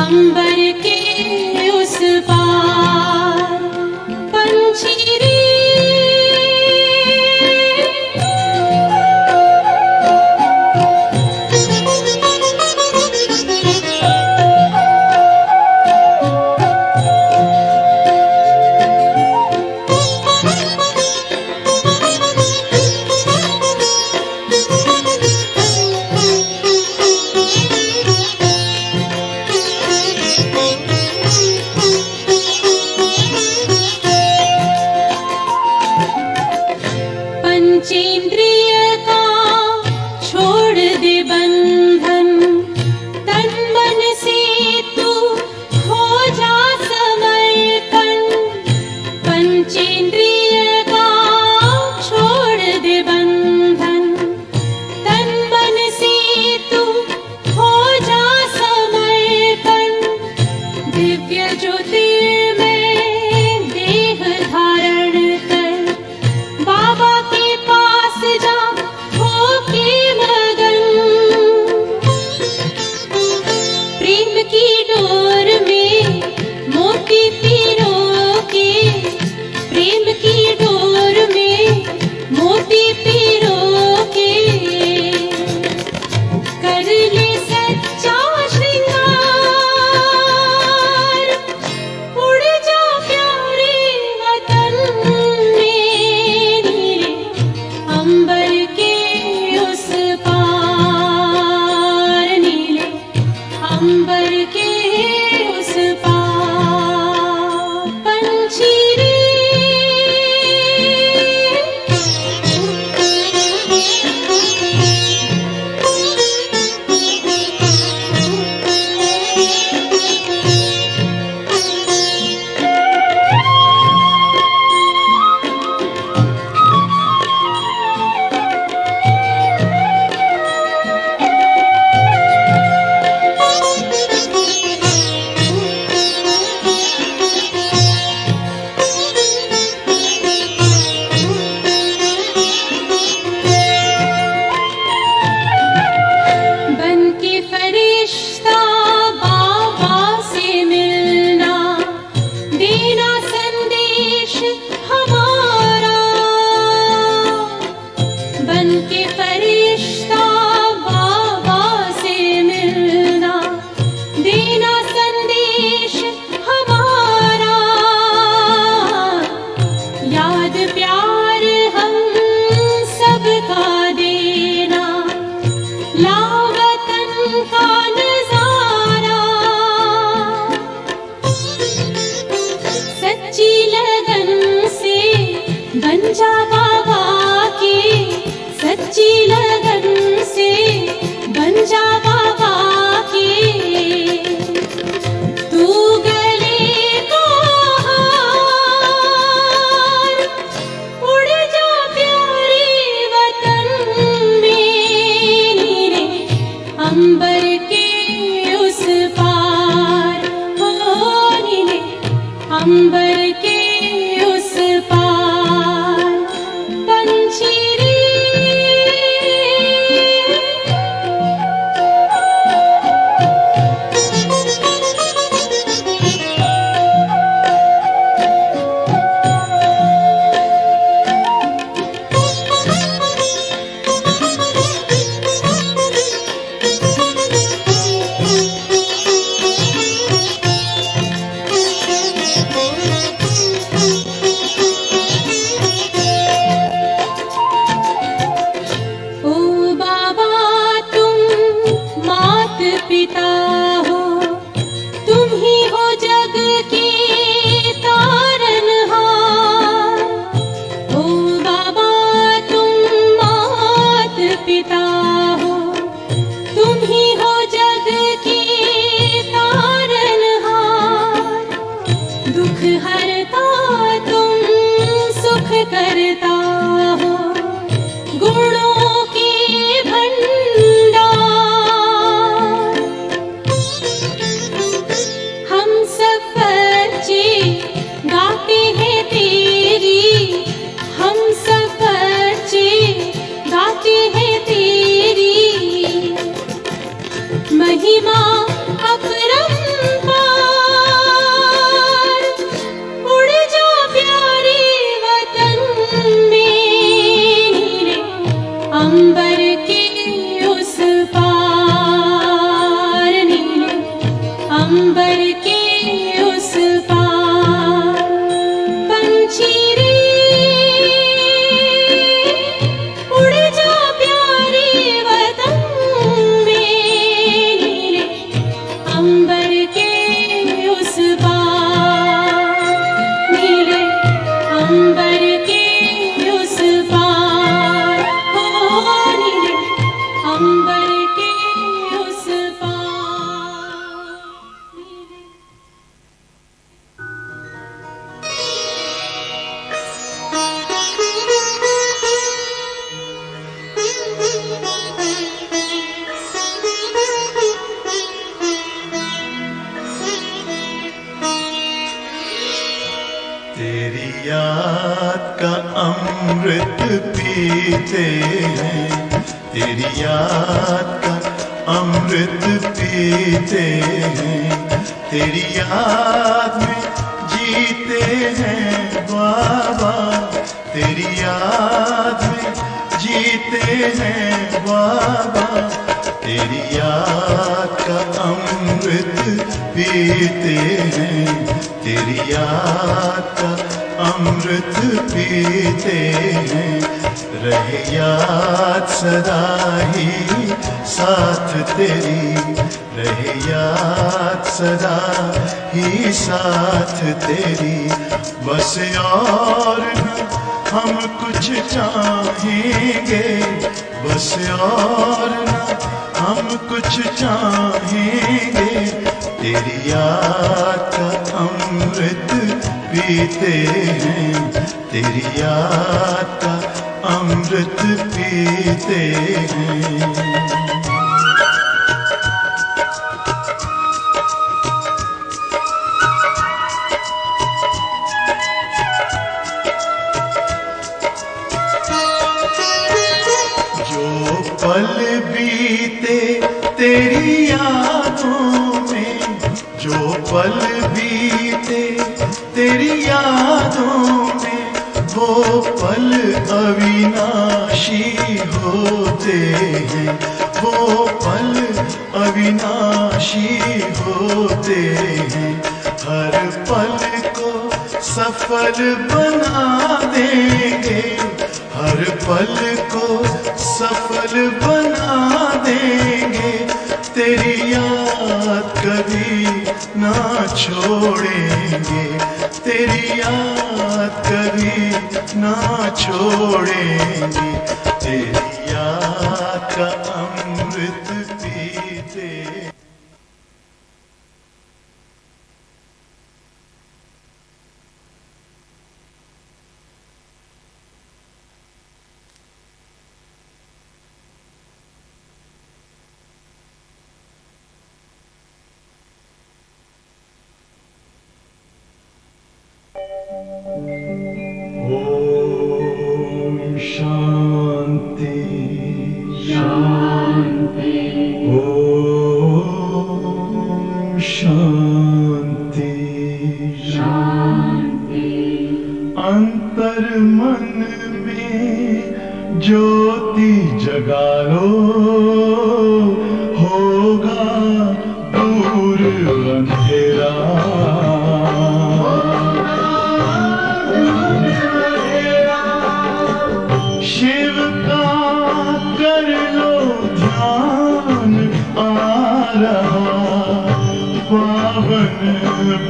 अंबर के उस पार पंछी रे पंचेंद्रिय का छोड़ दे बंधन, तन मन से तू हो जा समर्पण। पंचेंद्रिय का छोड़ दे बंधन, तन मन से तू हो जा समर्पण। दिव्य ज्योतिर्मय देह धारण कर, बाबा के पास जा होके मगन। प्रेम की डोर में मोती पिरो के, प्रेम की डोर में मोती पिरो के, कर ले सच्चा श्रृंगार। उड़ जा प्यारे वतन में, नीले अंबर के उस पार, नीले अंबर के उस पार पंछी रे। बन के फरिश्ता बाबा से मिलना, देना संदेश हमारा। बन के फरिश्ता बाबा से मिलना, देना संदेश हमारा। याद प्यार हम सबका देना, लावतन का नजारा। सच्ची लगन से बन जा बाबा के, सच्ची लगन से बन जा बाबा के। तू गले को हार, उड़ जा प्यारे वतन में, नीले अंबर के उस पार, हो नीले अंबर के उस पार पंछी रे। ओ बाबा तुम मात पिता हो, तुम ही हो जग के तारनहार। ओ बाबा तुम मात पिता हो, तुम ही हो जग के तारनहार। दुख हरता तुम सुख करता हो, गुणों के भंडार। हम सब बच्चे गाते हैं तेरी, हम सब बच्चे गाते हैं तेरी महिमा अपरंपार। अंबर के उस पार पंछी रे उड़ जा प्यारे वतन में नीले अंबर के उस पार नीले अंबर के उस पार हो नीले अंबर के उस पार नीले तेरी याद का अमृत पीते हैं, तेरी याद का अमृत पीते हैं, तेरी याद में जीते हैं बाबा, तेरी याद में जीते हैं बाबा, तेरी याद का अमृत पीते हैं, तेरी याद का अमृत पीते हैं, रहे याद सदा ही साथ तेरी, रहे याद सदा ही साथ तेरी, बस और न हम कुछ चाहेंगे, बस और न हम कुछ चाहेंगे, तेरी याद का अमृत पीते हैं, तेरी याद का अमृत पीते हैं। जो पल बीते तेरी यादों में, जो पल बीते तेरी यादों में, वो पल अविनाशी होते हैं, वो पल अविनाशी होते हैं, हर पल को सफल बना देंगे, हर पल को सफल बना देंगे, तेरी याद कभी ना छोड़ेंगे, तेरी याद कभी ना छोड़ेंगे, तेरी याद का अमृत पीते। ओम शांति शांति, ओम शांति शांति, अंतर मन में ज्योति जगा लो, होगा दूर अंधेरा, शिव का कर लो ध्यान, आ रहा पावन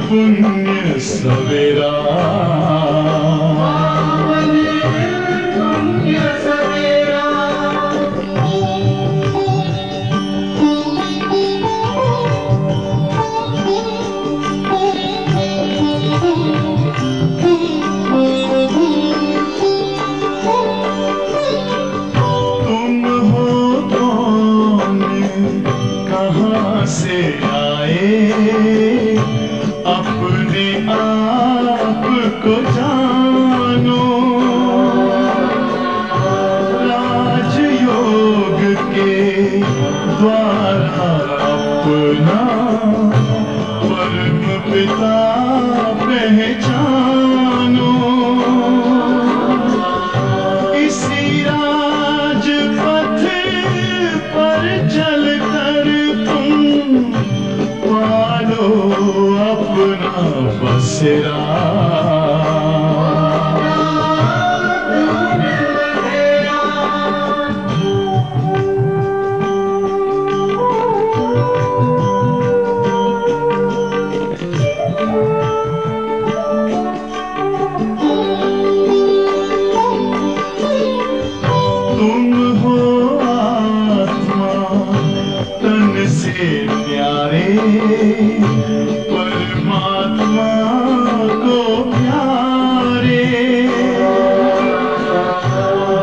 पुण्य सवेरा, पावन पुण्य सवेरा। से आए अपने आप को जानो, राजयोग के द्वारा अपना परम पिता पहचानो, इसी राजपथ पर चलकर तुम पालो लो अपना बसेरा। तुम हो आत्मा तन से प्यारे, परमात्मा को प्यारे।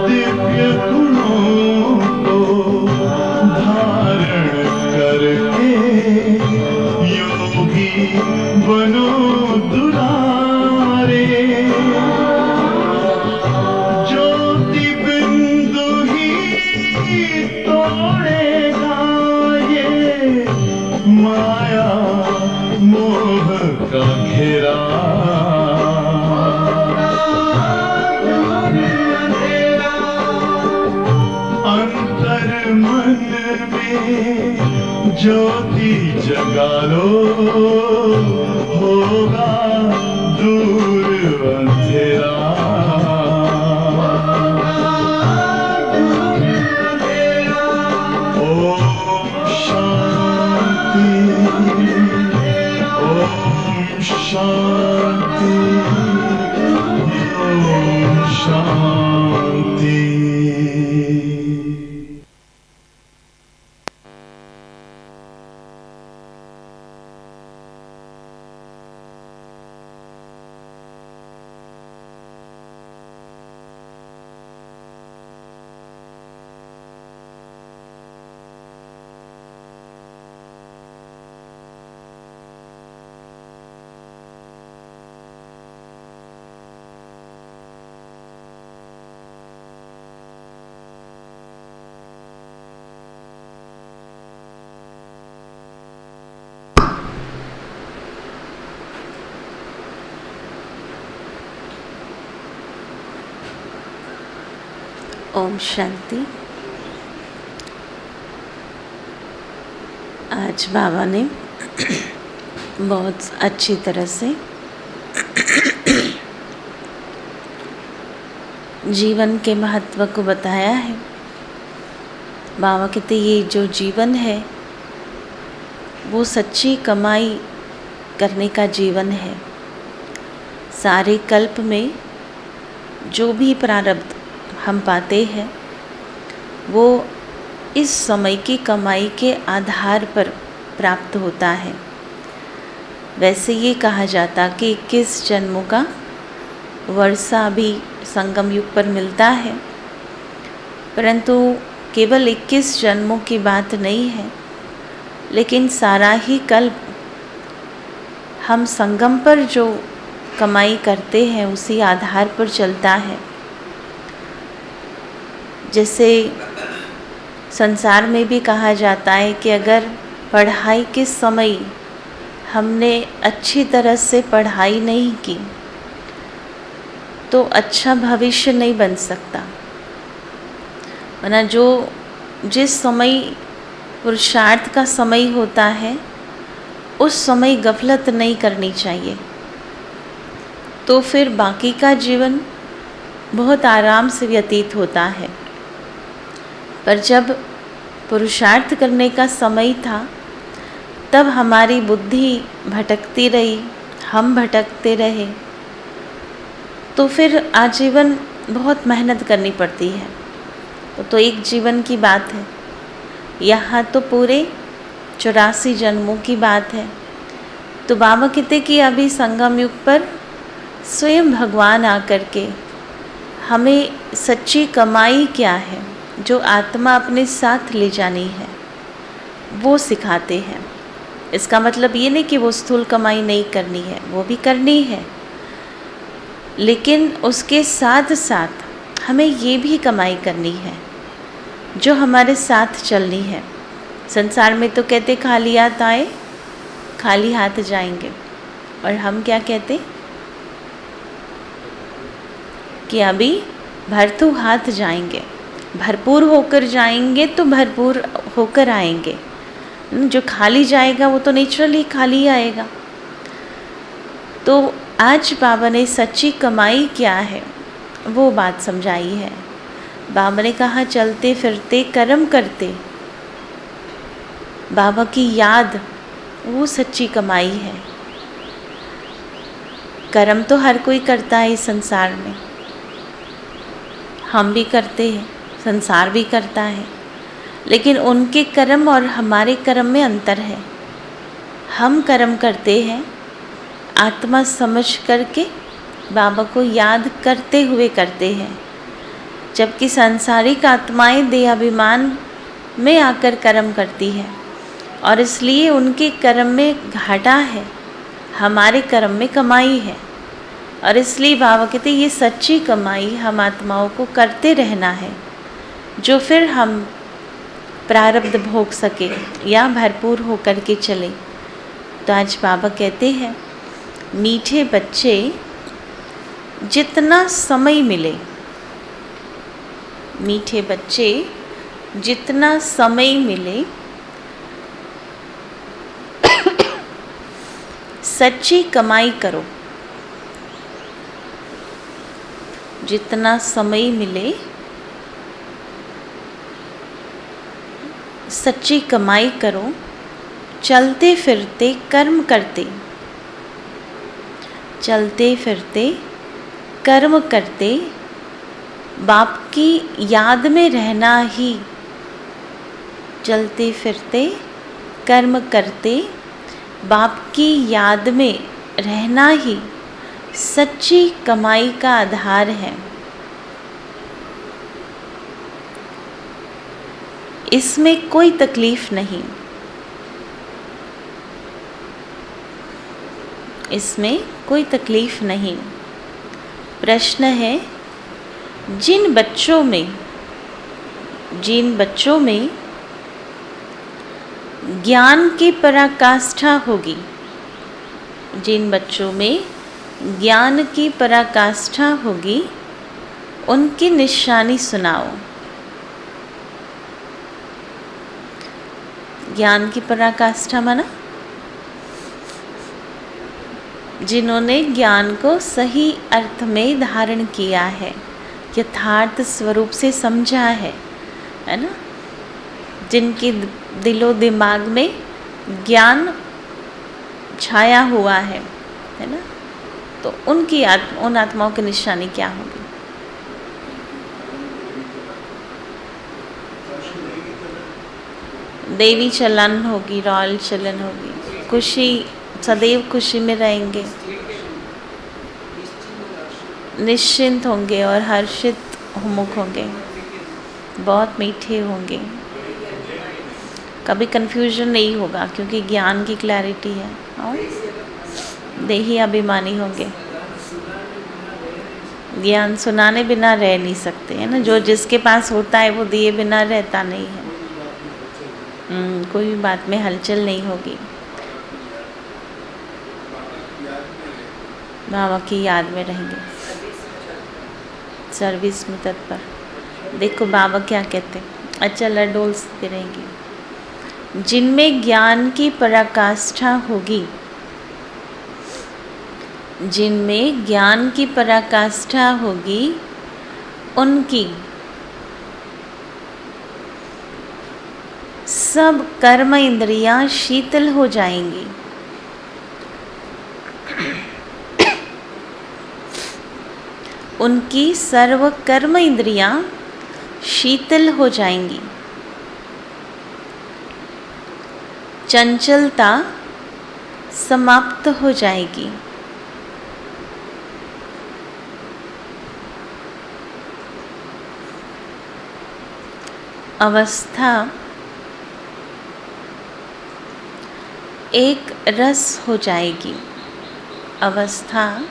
दिव्य गुणों को धारण करके योगी बनो दुलारे। ज्योति बिंदु ही तोड़ेगा ये माया मोह का घेरा। अंतर मन में ज्योति जगा लो, होगा दूर अंधेरा। ओम शांति, ओम शांति, ओम शांति। ओम शांति। आज बाबा ने बहुत अच्छी तरह से जीवन के महत्व को बताया है। बाबा कहते ये जो जीवन है वो सच्ची कमाई करने का जीवन है। सारे कल्प में जो भी प्रारब्ध हम पाते हैं वो इस समय की कमाई के आधार पर प्राप्त होता है। वैसे ये कहा जाता कि 21 जन्मों का वर्षा भी संगम युग पर मिलता है, परंतु केवल 21 जन्मों की बात नहीं है, लेकिन सारा ही कल्प हम संगम पर जो कमाई करते हैं उसी आधार पर चलता है। जैसे संसार में भी कहा जाता है कि अगर पढ़ाई के समय हमने अच्छी तरह से पढ़ाई नहीं की तो अच्छा भविष्य नहीं बन सकता। वरना जो जिस समय पुरुषार्थ का समय होता है उस समय गफलत नहीं करनी चाहिए, तो फिर बाकी का जीवन बहुत आराम से व्यतीत होता है। पर जब पुरुषार्थ करने का समय था तब हमारी बुद्धि भटकती रही, हम भटकते रहे, तो फिर आजीवन बहुत मेहनत करनी पड़ती है। तो एक जीवन की बात है, यहाँ तो पूरे 84 जन्मों की बात है। तो बाबा कहते कि अभी संगम युग पर स्वयं भगवान आकर के हमें सच्ची कमाई क्या है, जो आत्मा अपने साथ ले जानी है, वो सिखाते हैं। इसका मतलब ये नहीं कि वो स्थूल कमाई नहीं करनी है, वो भी करनी है, लेकिन उसके साथ साथ हमें ये भी कमाई करनी है जो हमारे साथ चलनी है। संसार में तो कहते खाली हाथ आए खाली हाथ जाएंगे, और हम क्या कहते कि अभी भरतू हाथ जाएंगे, भरपूर होकर जाएंगे तो भरपूर होकर आएंगे। जो खाली जाएगा वो तो नेचुरली खाली आएगा। तो आज बाबा ने सच्ची कमाई क्या है वो बात समझाई है। बाबा ने कहा चलते फिरते कर्म करते बाबा की याद, वो सच्ची कमाई है। कर्म तो हर कोई करता है इस संसार में, हम भी करते हैं, संसार भी करता है, लेकिन उनके कर्म और हमारे कर्म में अंतर है। हम कर्म करते हैं आत्मा समझ करके, बाबा को याद करते हुए करते हैं, जबकि सांसारिक आत्माएं देहाभिमान में आकर कर्म करती है और इसलिए उनके कर्म में घाटा है, हमारे कर्म में कमाई है। और इसलिए बाबा कहते ये सच्ची कमाई हम आत्माओं को करते रहना है, जो फिर हम प्रारब्ध भोग सके या भरपूर हो कर के चले। तो आज बाबा कहते हैं मीठे बच्चे जितना समय मिले, मीठे बच्चे जितना समय मिले सच्ची कमाई करो। जितना समय मिले सच्ची कमाई करो, चलते फिरते कर्म करते, चलते फिरते कर्म करते बाप की याद में रहना ही, चलते फिरते कर्म करते बाप की याद में रहना ही सच्ची कमाई का आधार है। इसमें कोई तकलीफ नहीं, इसमें कोई तकलीफ नहीं। प्रश्न है जिन बच्चों में ज्ञान की पराकाष्ठा होगी, जिन बच्चों में ज्ञान की पराकाष्ठा होगी उनकी निशानी सुनाओ। ज्ञान की पराकाष्ठा माना जिन्होंने ज्ञान को सही अर्थ में धारण किया है, यथार्थ स्वरूप से समझा है ना, जिनके दिलो दिमाग में ज्ञान छाया हुआ है ना, तो उनकी उन आत्माओं की निशानी क्या होगी? देवी चलन होगी, रॉयल चलन होगी, खुशी, सदैव खुशी में रहेंगे, निश्चिंत होंगे और हर्षित मुख होंगे, बहुत मीठे होंगे, कभी कन्फ्यूजन नहीं होगा क्योंकि ज्ञान की क्लैरिटी है। और देही अभिमानी होंगे, ज्ञान सुनाने बिना रह नहीं सकते है ना, जो जिसके पास होता है वो दिए बिना रहता नहीं है। कोई भी बात में हलचल नहीं होगी, बाबा की याद में रहेंगे, सर्विस में तत्पर। देखो बाबा क्या कहते हैं, अचल अडोल स्थिर रहेंगे। जिनमें ज्ञान की पराकाष्ठा होगी, जिनमें ज्ञान की पराकाष्ठा होगी उनकी सब कर्म इंद्रियां शीतल हो जाएंगी। उनकी सर्व कर्म इंद्रियां शीतल हो जाएंगी। चंचलता समाप्त हो जाएगी। अवस्था एक रस हो जाएगी। अवस्था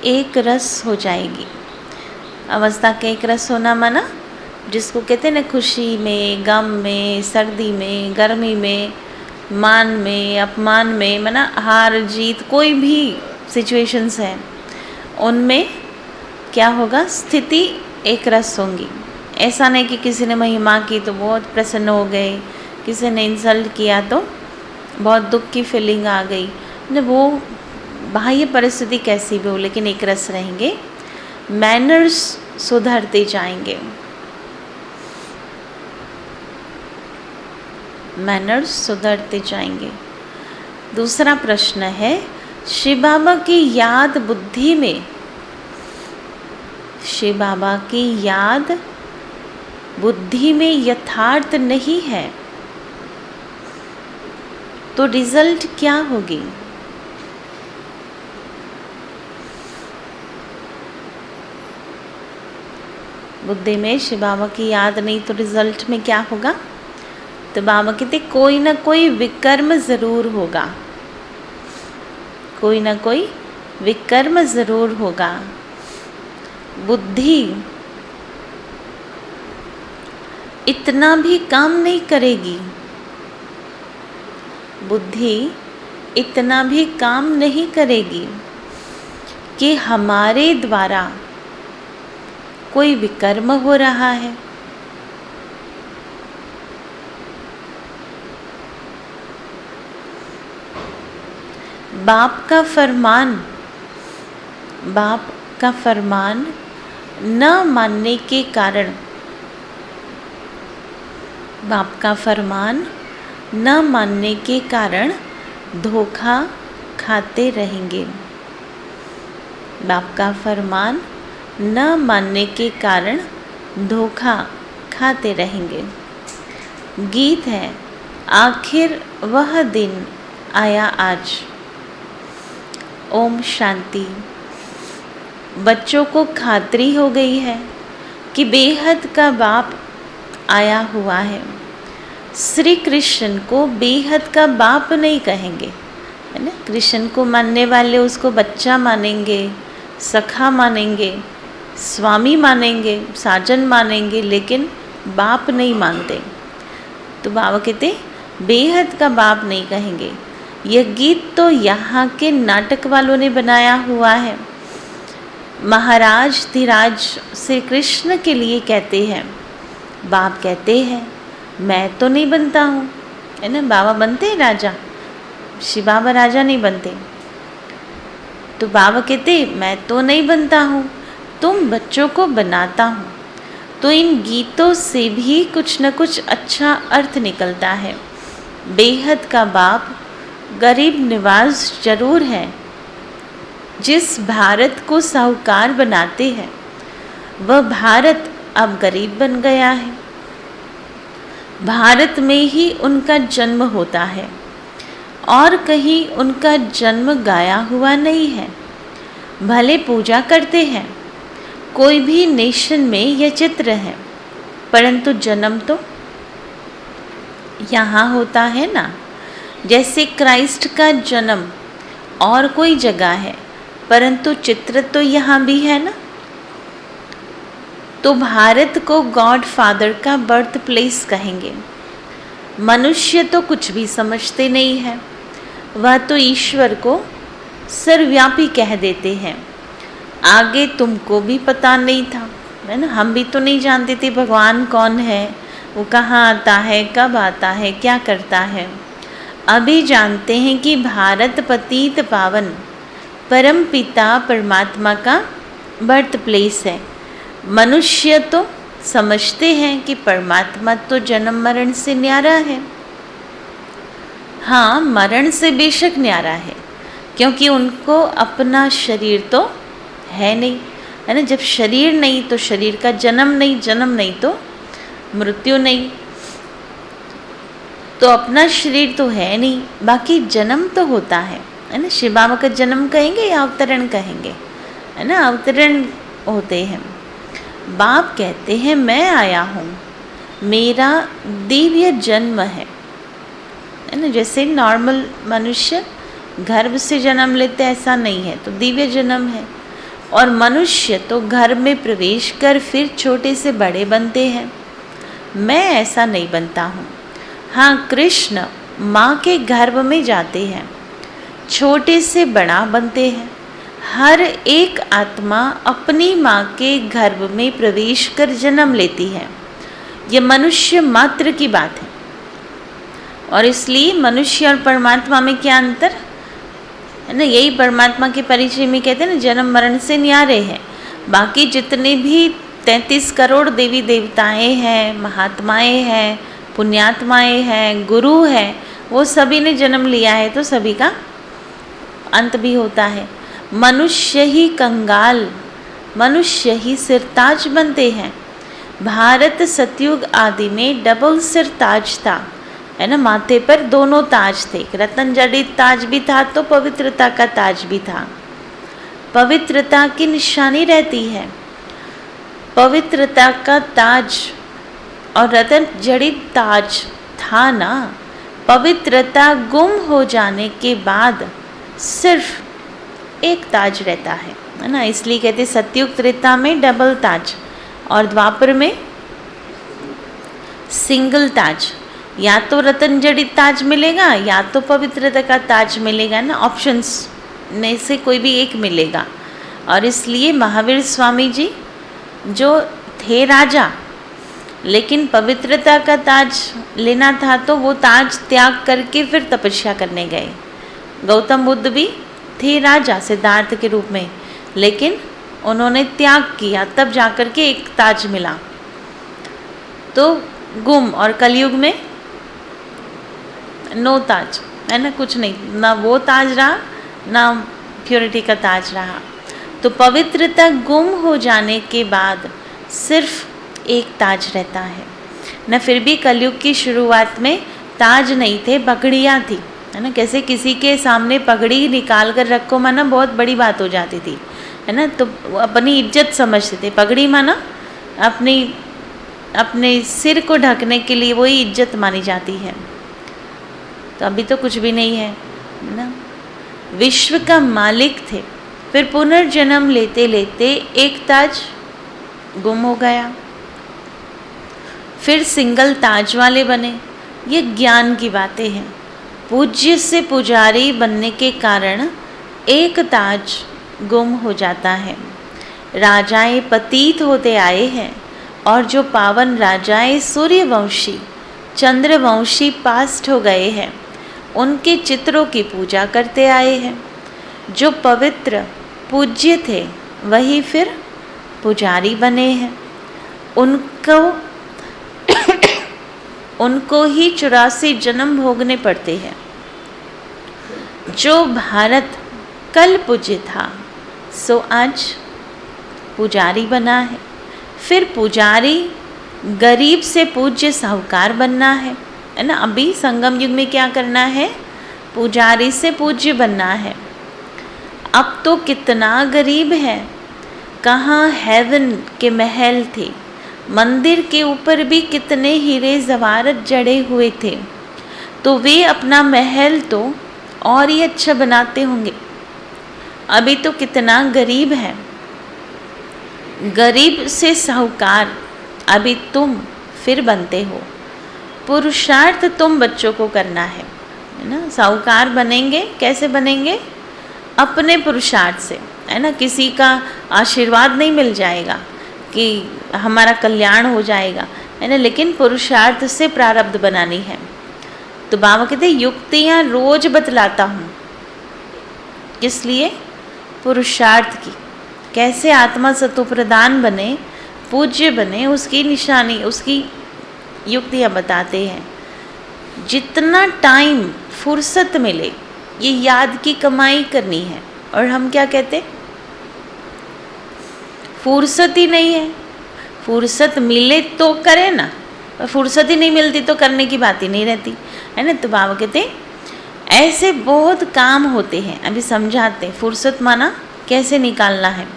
एक रस हो जाएगी। अवस्था का एक रस होना माना जिसको कहते हैं ना, खुशी में, गम में, सर्दी में, गर्मी में, मान में, अपमान में, माना हार जीत, कोई भी सिचुएशंस हैं उनमें क्या होगा, स्थिति एक रस होंगी। ऐसा नहीं कि किसी ने महिमा की तो बहुत प्रसन्न हो गए, किसी ने इंसल्ट किया तो बहुत दुख की फीलिंग आ गई न, वो बाह्य परिस्थिति कैसी भी हो लेकिन एक रस रहेंगे, मैनर्स सुधरते जाएंगे, मैनर्स सुधरते जाएंगे। दूसरा प्रश्न है, शिव बाबा की याद बुद्धि में, शिव बाबा की याद बुद्धि में यथार्थ नहीं है तो रिजल्ट क्या होगी? बुद्धि में शिव बाबा की याद नहीं तो रिजल्ट में क्या होगा? तो बाबा कहते कोई ना कोई विकर्म ज़रूर होगा, कोई ना कोई विकर्म ज़रूर होगा। बुद्धि इतना भी काम नहीं करेगी, बुद्धि इतना भी काम नहीं करेगी कि हमारे द्वारा कोई विकर्म हो रहा है। बाप का फरमान, बाप का फरमान न मानने के कारण, बाप का फरमान न मानने के कारण धोखा खाते रहेंगे। बाप का फरमान न मानने के कारण धोखा खाते रहेंगे। गीत है, आखिर वह दिन आया आज। ओम शांति। बच्चों को खातरी हो गई है कि बेहद का बाप आया हुआ है। श्री कृष्ण को बेहद का बाप नहीं कहेंगे, है ना। कृष्ण को मानने वाले उसको बच्चा मानेंगे, सखा मानेंगे, स्वामी मानेंगे, साजन मानेंगे, लेकिन बाप नहीं मानते। तो बाबा कहते बेहद का बाप नहीं कहेंगे। यह गीत तो यहाँ के नाटक वालों ने बनाया हुआ है। महाराज धीराज श्री कृष्ण के लिए कहते हैं। बाप कहते हैं मैं तो नहीं बनता हूँ, है ना। बाबा बनते हैं राजा, शिव बाबा राजा नहीं बनते। तो बाबा कहते मैं तो नहीं बनता हूँ, तुम बच्चों को बनाता हूँ। तो इन गीतों से भी कुछ न कुछ अच्छा अर्थ निकलता है। बेहद का बाप गरीब निवाज जरूर है। जिस भारत को साहूकार बनाते हैं वह भारत अब गरीब बन गया है। भारत में ही उनका जन्म होता है और कहीं उनका जन्म गाया हुआ नहीं है। भले पूजा करते हैं, कोई भी नेशन में यह चित्र है, परंतु जन्म तो यहाँ होता है ना। जैसे क्राइस्ट का जन्म और कोई जगह है, परंतु चित्र तो यहाँ भी है ना। तो भारत को गॉड फादर का बर्थ प्लेस कहेंगे। मनुष्य तो कुछ भी समझते नहीं है, वह तो ईश्वर को सर्वव्यापी कह देते हैं। आगे तुमको भी पता नहीं था, है ना। हम भी तो नहीं जानते थे भगवान कौन है, वो कहाँ आता है, कब आता है, क्या करता है। अभी जानते हैं कि भारत पतित पावन परम पिता परमात्मा का बर्थ प्लेस है। मनुष्य तो समझते हैं कि परमात्मा तो जन्म मरण से न्यारा है। हाँ, मरण से बेशक न्यारा है, क्योंकि उनको अपना शरीर तो है नहीं, है ना। जब शरीर नहीं तो शरीर का जन्म नहीं, जन्म नहीं तो मृत्यु नहीं। तो अपना शरीर तो है नहीं, बाकी जन्म तो होता है ना। शिव बाबा का जन्म कहेंगे या अवतरण कहेंगे, है ना। अवतरण होते हैं। बाप कहते हैं मैं आया हूँ, मेरा दिव्य जन्म है ना। जैसे नॉर्मल मनुष्य गर्भ से जन्म लेते ऐसा नहीं है, तो दिव्य जन्म है। और मनुष्य तो घर में प्रवेश कर फिर छोटे से बड़े बनते हैं। मैं ऐसा नहीं बनता हूँ। हाँ, कृष्ण माँ के गर्भ में जाते हैं, छोटे से बड़ा बनते हैं। हर एक आत्मा अपनी माँ के गर्भ में प्रवेश कर जन्म लेती है। यह मनुष्य मात्र की बात है। और इसलिए मनुष्य और परमात्मा में क्या अंतर है ना, यही परमात्मा के परिचय में कहते हैं ना, जन्म मरण से न्यारे है। बाकी जितने भी 33 करोड़ देवी देवताएं हैं, महात्माएं हैं, पुण्यात्माएं हैं, गुरु हैं, वो सभी ने जन्म लिया है तो सभी का अंत भी होता है। मनुष्य ही कंगाल, मनुष्य ही सिरताज बनते हैं। भारत सतयुग आदि में डबल सिरताज था, है ना, माथे पर दोनों ताज थे। रतन जड़ित ताज भी था तो पवित्रता का ताज भी था। पवित्रता की निशानी रहती है। पवित्रता का ताज और रतन जड़ित ताज था ना, पवित्रता गुम हो जाने के बाद सिर्फ एक ताज रहता है ना। इसलिए कहते सतयुग त्रेता में डबल ताज और द्वापर में सिंगल ताज। या तो रतन जड़ित ताज मिलेगा या तो पवित्रता का ताज मिलेगा ना, ऑप्शंस में से कोई भी एक मिलेगा। और इसलिए महावीर स्वामी जी जो थे राजा, लेकिन पवित्रता का ताज लेना था तो वो ताज त्याग करके फिर तपस्या करने गए। गौतम बुद्ध भी थे राजा सिद्धार्थ के रूप में, लेकिन उन्होंने त्याग किया, तब जाकर के एक ताज मिला। तो गुम, और कलयुग में नो ताज, है ना, कुछ नहीं, ना वो ताज रहा ना प्योरिटी का ताज रहा। तो पवित्रता गुम हो जाने के बाद सिर्फ एक ताज रहता है ना। फिर भी कलयुग की शुरुआत में ताज नहीं थे, पगड़ियाँ थी, है ना। कैसे किसी के सामने पगड़ी निकाल कर रखो माना बहुत बड़ी बात हो जाती थी, है ना, तो अपनी इज्जत समझते थे। पगड़ी माना अपने सिर को ढकने के लिए वही इज्जत मानी जाती है। तो अभी तो कुछ भी नहीं है ना। विश्व का मालिक थे, फिर पुनर्जन्म लेते लेते एक ताज गुम हो गया, फिर सिंगल ताज वाले बने। ये ज्ञान की बातें हैं। पूज्य से पुजारी बनने के कारण एक ताज गुम हो जाता है। राजाएं पतित होते आए हैं और जो पावन राजाएं सूर्यवंशी चंद्रवंशी पास्ट हो गए हैं, उनके चित्रों की पूजा करते आए हैं। जो पवित्र पूज्य थे वही फिर पुजारी बने हैं। उनको ही 84 जन्म भोगने पड़ते हैं। जो भारत कल पूज्य था सो आज पुजारी बना है। फिर पुजारी गरीब से पूज्य साहूकार बनना है ना। अभी संगम युग में क्या करना है, पुजारी से पूज्य बनना है। अब तो कितना गरीब है, कहाँ हेवन के महल थे, मंदिर के ऊपर भी कितने हीरे जवाहरत जड़े हुए थे, तो वे अपना महल तो और ही अच्छा बनाते होंगे। अभी तो कितना गरीब है, गरीब से साहूकार अभी तुम फिर बनते हो। पुरुषार्थ तुम बच्चों को करना है ना। साहूकार बनेंगे, कैसे बनेंगे, अपने पुरुषार्थ से, है ना। किसी का आशीर्वाद नहीं मिल जाएगा कि हमारा कल्याण हो जाएगा, है ना, लेकिन पुरुषार्थ से प्रारब्ध बनानी है। तो बाबा कहते युक्तियाँ रोज बतलाता हूँ, किस लिए, पुरुषार्थ की। कैसे आत्मा सत्व प्रदान बने, पूज्य बने, उसकी निशानी, उसकी युक्तियाँ बताते हैं। जितना टाइम फुर्सत मिले ये याद की कमाई करनी है। और हम क्या कहते, फुर्सत ही नहीं है। फुर्सत मिले तो करे ना, फुर्सत ही नहीं मिलती तो करने की बात ही नहीं रहती, है ना। तो बाबा कहते ऐसे बहुत काम होते हैं, अभी समझाते हैं फुर्सत माना कैसे निकालना है।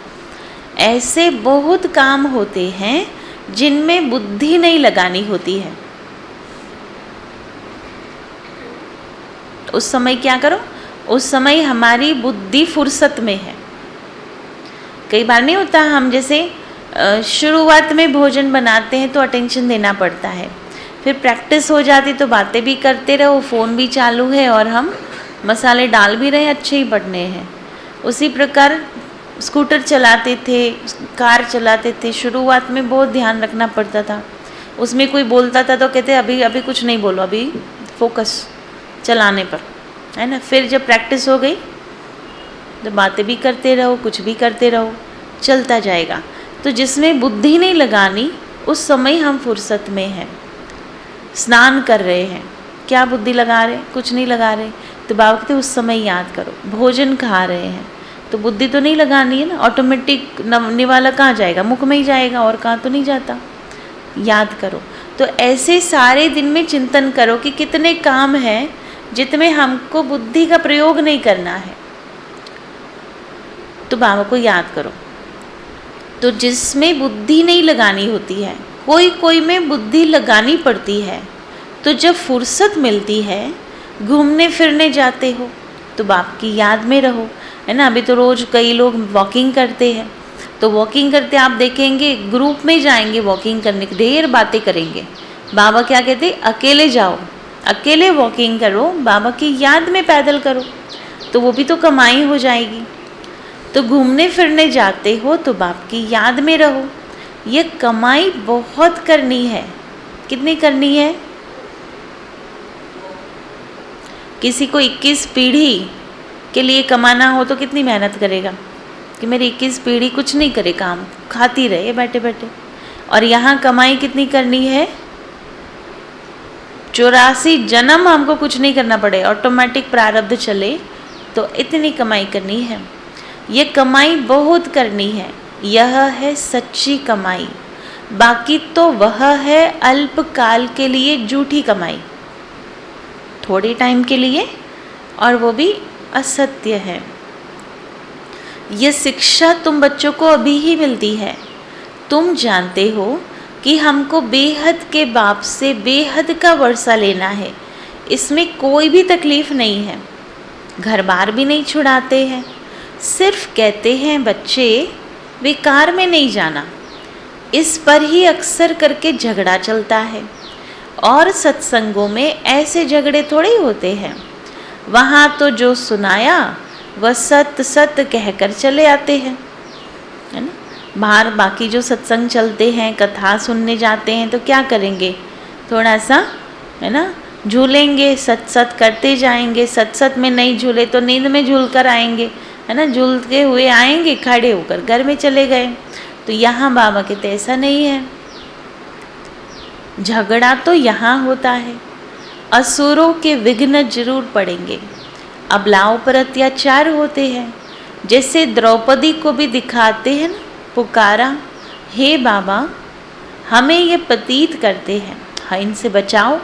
ऐसे बहुत काम होते हैं जिनमें बुद्धि नहीं लगानी होती है। उस समय क्या करो, उस समय हमारी बुद्धि फुर्सत में है। कई बार नहीं होता, हम जैसे शुरुआत में भोजन बनाते हैं तो अटेंशन देना पड़ता है, फिर प्रैक्टिस हो जाती तो बातें भी करते रहो, फ़ोन भी चालू है और हम मसाले डाल भी रहे, अच्छे ही पड़ने हैं। उसी प्रकार स्कूटर चलाते थे, कार चलाते थे, शुरुआत में बहुत ध्यान रखना पड़ता था। उसमें कोई बोलता था तो कहते अभी अभी कुछ नहीं बोलो, अभी फोकस चलाने पर, है ना। फिर जब प्रैक्टिस हो गई तो बातें भी करते रहो, कुछ भी करते रहो, चलता जाएगा। तो जिसमें बुद्धि नहीं लगानी उस समय हम फुर्सत में हैं। स्नान कर रहे हैं, क्या बुद्धि लगा रहे? कुछ नहीं लगा रहे। तो बाबा कहते उस समय याद करो। भोजन खा रहे हैं तो बुद्धि तो नहीं लगानी है ना, ऑटोमेटिक निवाला कहाँ जाएगा? मुख में ही जाएगा, और कहाँ तो नहीं जाता। याद करो। तो ऐसे सारे दिन में चिंतन करो कि कितने काम हैं जितने हमको बुद्धि का प्रयोग नहीं करना है, तो बाबा को याद करो। तो जिसमें बुद्धि नहीं लगानी होती है, कोई कोई में बुद्धि लगानी पड़ती है, तो जब फुर्सत मिलती है, घूमने फिरने जाते हो तो बाप की याद में रहो, है ना। अभी तो रोज़ कई लोग वॉकिंग करते हैं, तो वॉकिंग करते आप देखेंगे ग्रुप में जाएंगे वॉकिंग करने, ढेर बातें करेंगे। बाबा क्या कहते? अकेले जाओ, अकेले वॉकिंग करो, बाबा की याद में पैदल करो, तो वो भी तो कमाई हो जाएगी। तो घूमने फिरने जाते हो तो बाप की याद में रहो। ये कमाई बहुत करनी है। कितनी करनी है? किसी को 21 पीढ़ी के लिए कमाना हो तो कितनी मेहनत करेगा कि मेरी 21 पीढ़ी कुछ नहीं करे, काम खाती रहे बैठे बैठे। और यहाँ कमाई कितनी करनी है? 84 जन्म हमको कुछ नहीं करना पड़े, ऑटोमेटिक प्रारब्ध चले, तो इतनी कमाई करनी है। ये कमाई बहुत करनी है, यह है सच्ची कमाई। बाकी तो वह है अल्पकाल के लिए झूठी कमाई, थोड़े टाइम के लिए, और वो भी असत्य है। ये शिक्षा तुम बच्चों को अभी ही मिलती है। तुम जानते हो कि हमको बेहद के बाप से बेहद का वर्षा लेना है, इसमें कोई भी तकलीफ नहीं है। घर बार भी नहीं छुड़ाते हैं, सिर्फ कहते हैं बच्चे बेकार में नहीं जाना। इस पर ही अक्सर करके झगड़ा चलता है, और सत्संगों में ऐसे झगड़े थोड़े होते हैं। वहाँ तो जो सुनाया वह सत्य सत्य कहकर चले आते हैं, है ना। बाहर बाकी जो सत्संग चलते हैं, कथा सुनने जाते हैं, तो क्या करेंगे? थोड़ा सा, है ना, झूलेंगे, सत सत करते जाएंगे। सत सत में नहीं झूले तो नींद में झूल कर आएंगे, है ना, झूलते हुए आएंगे, खड़े होकर घर में चले गए। तो यहाँ बाबा कहते ऐसा नहीं है। झगड़ा तो यहाँ होता है, असुरों के विघ्न जरूर पड़ेंगे, अबलाओं पर अत्याचार होते हैं। जैसे द्रौपदी को भी दिखाते हैं ना, पुकारा, हे बाबा हमें ये पतित करते हैं, हाँ इनसे बचाओ।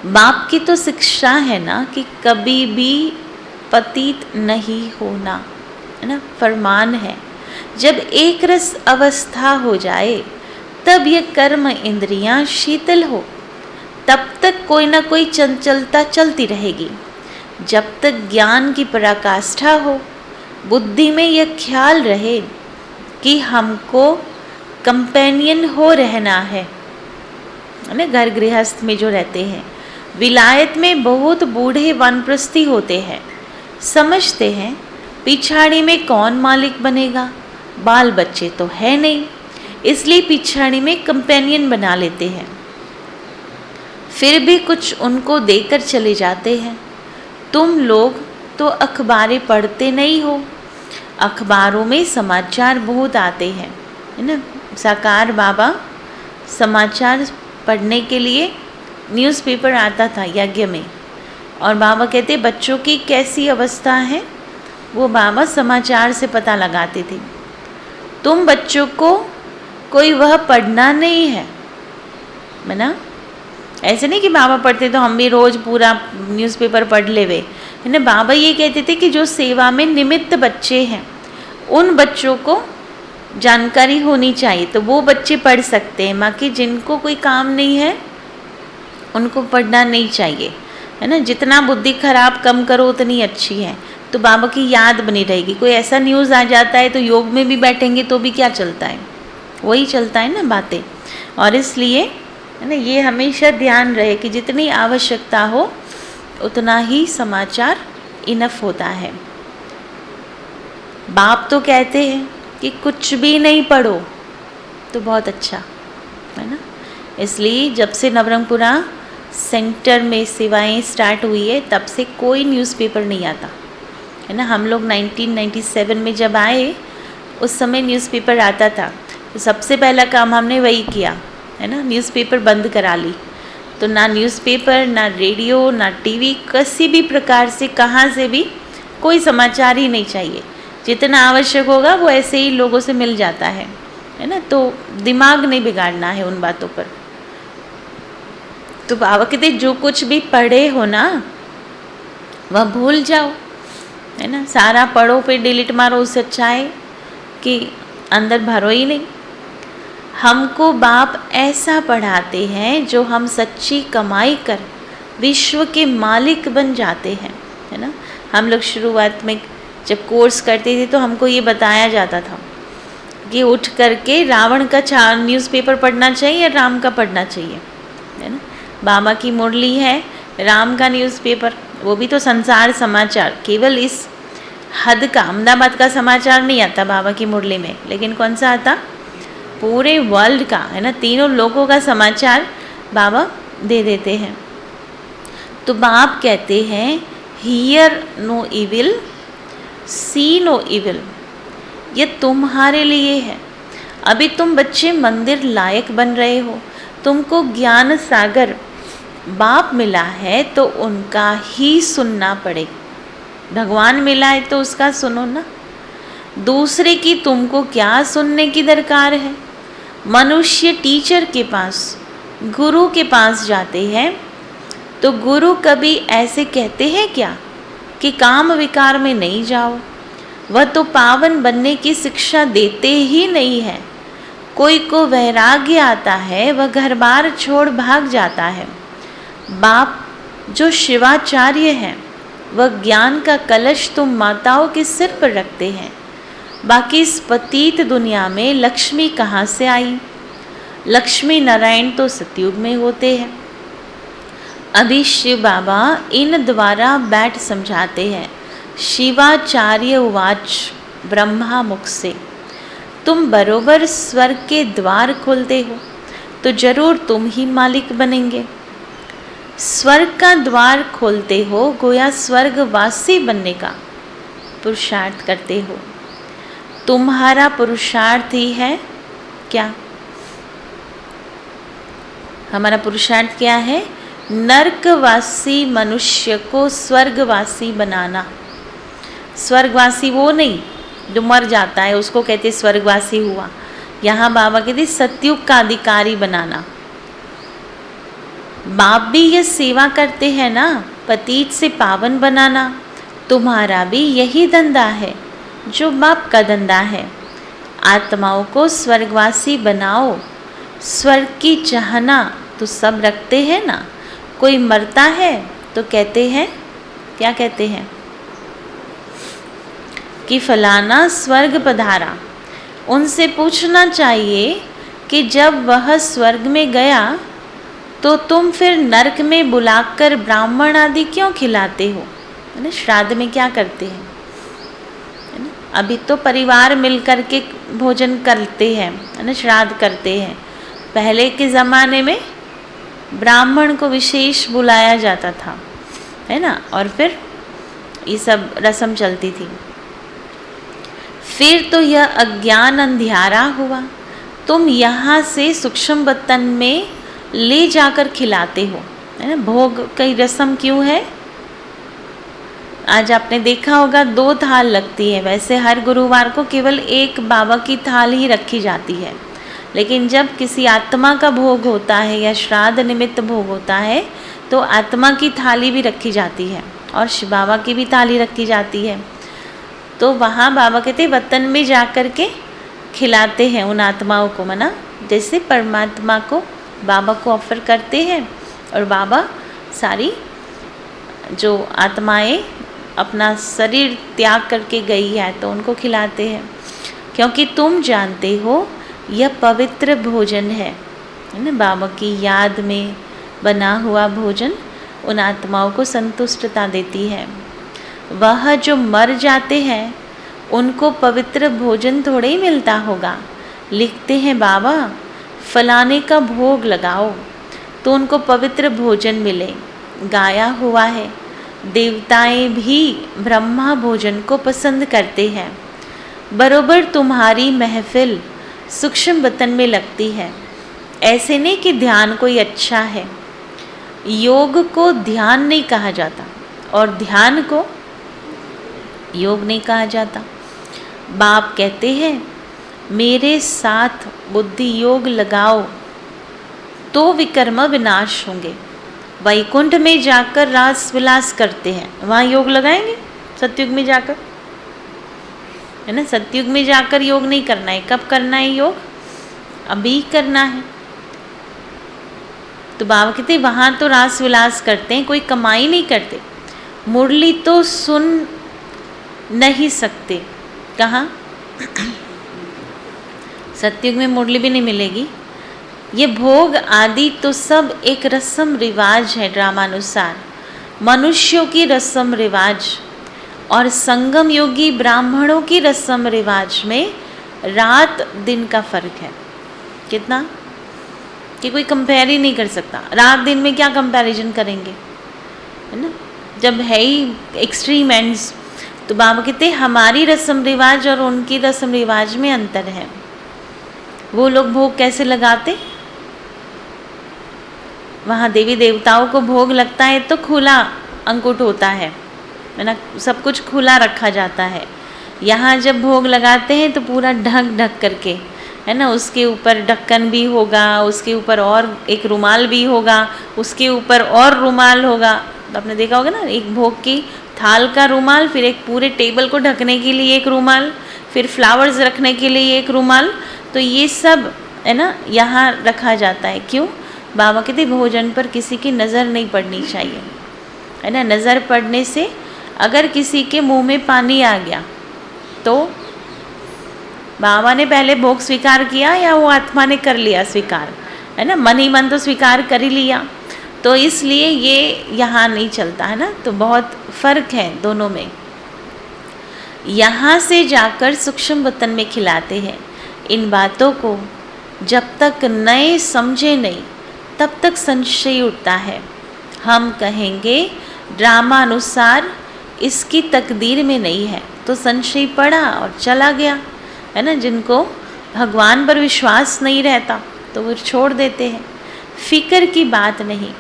बाप की तो शिक्षा है ना कि कभी भी पतित नहीं होना, है ना, फरमान है। जब एक रस अवस्था हो जाए तब ये कर्म इंद्रियां शीतल हो, तब तक कोई ना कोई चंचलता चलती रहेगी। जब तक ज्ञान की पराकाष्ठा हो, बुद्धि में यह ख्याल रहे कि हमको कंपेनियन हो रहना है ना। घर गृहस्थ में जो रहते हैं, विलायत में बहुत बूढ़े वानप्रस्थी होते हैं, समझते हैं पिछाड़ी में कौन मालिक बनेगा, बाल बच्चे तो है नहीं, इसलिए पिछाड़ी में कंपेनियन बना लेते हैं। फिर भी कुछ उनको देकर चले जाते हैं। तुम लोग तो अखबारें पढ़ते नहीं हो, अखबारों में समाचार बहुत आते हैं, है ना। साकार बाबा समाचार पढ़ने के लिए न्यूज़पेपर आता था यज्ञ में, और बाबा कहते बच्चों की कैसी अवस्था है वो बाबा समाचार से पता लगाते थे। तुम बच्चों को कोई वह पढ़ना नहीं है ना। ऐसे नहीं कि बाबा पढ़ते तो हम भी रोज़ पूरा न्यूज़पेपर पढ़ लेवे, है ना। बाबा ये कहते थे कि जो सेवा में निमित्त बच्चे हैं उन बच्चों को जानकारी होनी चाहिए, तो वो बच्चे पढ़ सकते हैं। बाकी जिनको कोई काम नहीं है उनको पढ़ना नहीं चाहिए, है ना। जितना बुद्धि खराब कम करो उतनी अच्छी है, तो बाबा की याद बनी रहेगी। कोई ऐसा न्यूज़ आ जाता है तो योग में भी बैठेंगे तो भी क्या चलता है, वही चलता है ना बातें। और इसलिए है ना, ये हमेशा ध्यान रहे कि जितनी आवश्यकता हो उतना ही समाचार इनफ होता है। बाप तो कहते हैं कि कुछ भी नहीं पढ़ो तो बहुत अच्छा, है ना। इसलिए जब से नवरंगपुरा सेंटर में सेवाएं स्टार्ट हुई है तब से कोई न्यूज़पेपर नहीं आता है ना। हम लोग 1997 में जब आए उस समय न्यूज़पेपर आता था, तो सबसे पहला काम हमने वही किया है ना, न्यूज़पेपर बंद करा ली। तो ना न्यूज़पेपर, ना रेडियो, ना टीवी, किसी भी प्रकार से कहाँ से भी कोई समाचार ही नहीं चाहिए। जितना आवश्यक होगा वो ऐसे ही लोगों से मिल जाता है ना। तो दिमाग नहीं बिगाड़ना है उन बातों पर। तो बाबा कहते जो कुछ भी पढ़े हो ना वह भूल जाओ है ना। सारा पढ़ो फिर डिलीट मारो, उससे अच्छा है कि अंदर भरो ही नहीं। हमको बाप ऐसा पढ़ाते हैं जो हम सच्ची कमाई कर विश्व के मालिक बन जाते हैं है ना। हम लोग शुरुआत में जब कोर्स करते थे तो हमको ये बताया जाता था कि उठ करके रावण का न्यूज़पेपर पढ़ना चाहिए या राम का पढ़ना चाहिए है ना। बाबा की मुरली है राम का न्यूज़पेपर, वो भी तो संसार समाचार, केवल इस हद का अहमदाबाद का समाचार नहीं आता बाबा की मुरली में, लेकिन कौन सा आता, पूरे वर्ल्ड का है ना, तीनों लोगों का समाचार बाबा दे देते हैं। तो बाप कहते हैं hear no evil, see no evil, ये तुम्हारे लिए है। अभी तुम बच्चे मंदिर लायक बन रहे हो, तुमको ज्ञान सागर बाप मिला है तो उनका ही सुनना पड़े। भगवान मिला है तो उसका सुनो ना, दूसरे की तुमको क्या सुनने की दरकार है। मनुष्य टीचर के पास, गुरु के पास जाते हैं तो गुरु कभी ऐसे कहते हैं क्या कि काम विकार में नहीं जाओ। वह तो पावन बनने की शिक्षा देते ही नहीं है। कोई को वैराग्य आता है वह घर बार छोड़ भाग जाता है। बाप जो शिवाचार्य हैं वह ज्ञान का कलश तुम माताओं के सिर पर रखते हैं। बाकी इस पतित दुनिया में लक्ष्मी कहाँ से आई। लक्ष्मी नारायण तो सतयुग में होते हैं। अभी शिव बाबा इन द्वारा बैठ समझाते हैं। शिवाचार्य उवाच ब्रह्मा मुख से, तुम बरोबर स्वर्ग के द्वार खोलते हो तो जरूर तुम ही मालिक बनेंगे। स्वर्ग का द्वार खोलते हो, गोया स्वर्गवासी बनने का पुरुषार्थ करते हो। तुम्हारा पुरुषार्थ ही है क्या? हमारा पुरुषार्थ क्या है? नरकवासी मनुष्य को स्वर्गवासी बनाना। स्वर्गवासी वो नहीं जो मर जाता है, उसको कहते स्वर्गवासी हुआ। यहाँ बाबा कहते सतयुग का अधिकारी बनाना। बाप भी ये सेवा करते हैं ना, पतित से पावन बनाना। तुम्हारा भी यही धंधा है जो बाप का धंधा है। आत्माओं को स्वर्गवासी बनाओ। स्वर्ग की चाहना तो सब रखते हैं ना। कोई मरता है तो कहते हैं, क्या कहते हैं कि फलाना स्वर्ग पधारा। उनसे पूछना चाहिए कि जब वह स्वर्ग में गया तो तुम फिर नरक में बुलाकर ब्राह्मण आदि क्यों खिलाते हो, है ना। श्राद्ध में क्या करते हैं, है ना। अभी तो परिवार मिल कर के भोजन करते हैं, है ना, श्राद्ध करते हैं। पहले के ज़माने में ब्राह्मण को विशेष बुलाया जाता था, है ना, और फिर ये सब रस्म चलती थी। फिर तो यह अज्ञान अंधियारा हुआ। तुम यहाँ से सूक्ष्म बर्तन में ले जाकर खिलाते हो, है ना। भोग की रस्म क्यों है? आज आपने देखा होगा 2 थाल लगती है। वैसे हर गुरुवार को केवल एक बाबा की थाल ही रखी जाती है, लेकिन जब किसी आत्मा का भोग होता है या श्राद्ध निमित्त भोग होता है तो आत्मा की थाली भी रखी जाती है और शिव बाबा की भी थाली रखी जाती है। तो वहाँ बाबा कहते बर्तन में जा कर के खिलाते हैं उन आत्माओं को, मना जैसे परमात्मा को बाबा को ऑफर करते हैं और बाबा सारी जो आत्माएं अपना शरीर त्याग करके गई है तो उनको खिलाते हैं। क्योंकि तुम जानते हो यह पवित्र भोजन है ना। बाबा की याद में बना हुआ भोजन उन आत्माओं को संतुष्टता देती है। वह जो मर जाते हैं उनको पवित्र भोजन थोड़े ही मिलता होगा। लिखते हैं बाबा फलाने का भोग लगाओ तो उनको पवित्र भोजन मिले। गाया हुआ है, देवताएं भी ब्रह्मा भोजन को पसंद करते हैं। बरोबर तुम्हारी महफिल सूक्ष्म वतन में लगती है। ऐसे नहीं कि ध्यान कोई अच्छा है। योग को ध्यान नहीं कहा जाता और ध्यान को योग नहीं कहा जाता। बाप कहते हैं मेरे साथ बुद्धि योग लगाओ तो विकर्म विनाश होंगे। वैकुंठ में जाकर रास विलास करते हैं, वहाँ योग लगाएंगे? सतयुग में जाकर, है ना? सतयुग में जाकर योग नहीं करना है। कब करना है योग? अभी करना है। तो बाबा कहते वहाँ तो रास विलास करते हैं, कोई कमाई नहीं करते। मुरली तो सुन नहीं सकते। कहाँ? सतयुग में मुरली भी नहीं मिलेगी। ये भोग आदि तो सब एक रस्म रिवाज है ड्रामानुसार, मनुष्यों की रस्म रिवाज और संगम योगी ब्राह्मणों की रस्म रिवाज में रात दिन का फर्क है। कितना कि कोई कंपेयर ही नहीं कर सकता। रात दिन में क्या कंपैरिजन करेंगे, है ना? जब है ही एक्सट्रीम एंड्स। तो बाबा कहते हमारी रस्म रिवाज और उनकी रस्म रिवाज में अंतर है। वो लोग भोग कैसे लगाते? वहाँ देवी देवताओं को भोग लगता है तो खुला अंकुट होता है ना? सब कुछ खुला रखा जाता है। यहाँ जब भोग लगाते हैं तो पूरा ढक ढक करके, है ना? उसके ऊपर ढक्कन भी होगा, उसके ऊपर और एक रुमाल भी होगा, उसके ऊपर और रुमाल होगा। तो आपने देखा होगा ना, एक भोग की थाल का रुमाल, फिर एक पूरे टेबल को ढकने के लिए एक रुमाल, फिर फ्लावर्स रखने के लिए एक रुमाल। तो ये सब, है ना, यहाँ रखा जाता है। क्यों? बाबा कहते भोजन पर किसी की नज़र नहीं पड़नी चाहिए, है ना? नज़र पड़ने से अगर किसी के मुंह में पानी आ गया तो बाबा ने पहले भोग स्वीकार किया या वो आत्मा ने कर लिया स्वीकार, है ना? मन ही मन तो स्वीकार कर ही लिया। तो इसलिए ये यहाँ नहीं चलता, है ना? तो बहुत फ़र्क है दोनों में। यहाँ से जाकर सूक्ष्म वतन में खिलाते हैं। इन बातों को जब तक नए समझे नहीं तब तक संशय उठता है। हम कहेंगे ड्रामा अनुसार इसकी तकदीर में नहीं है, तो संशय पड़ा और चला गया, है ना? जिनको भगवान पर विश्वास नहीं रहता तो वो छोड़ देते हैं। फिक्र की बात नहीं,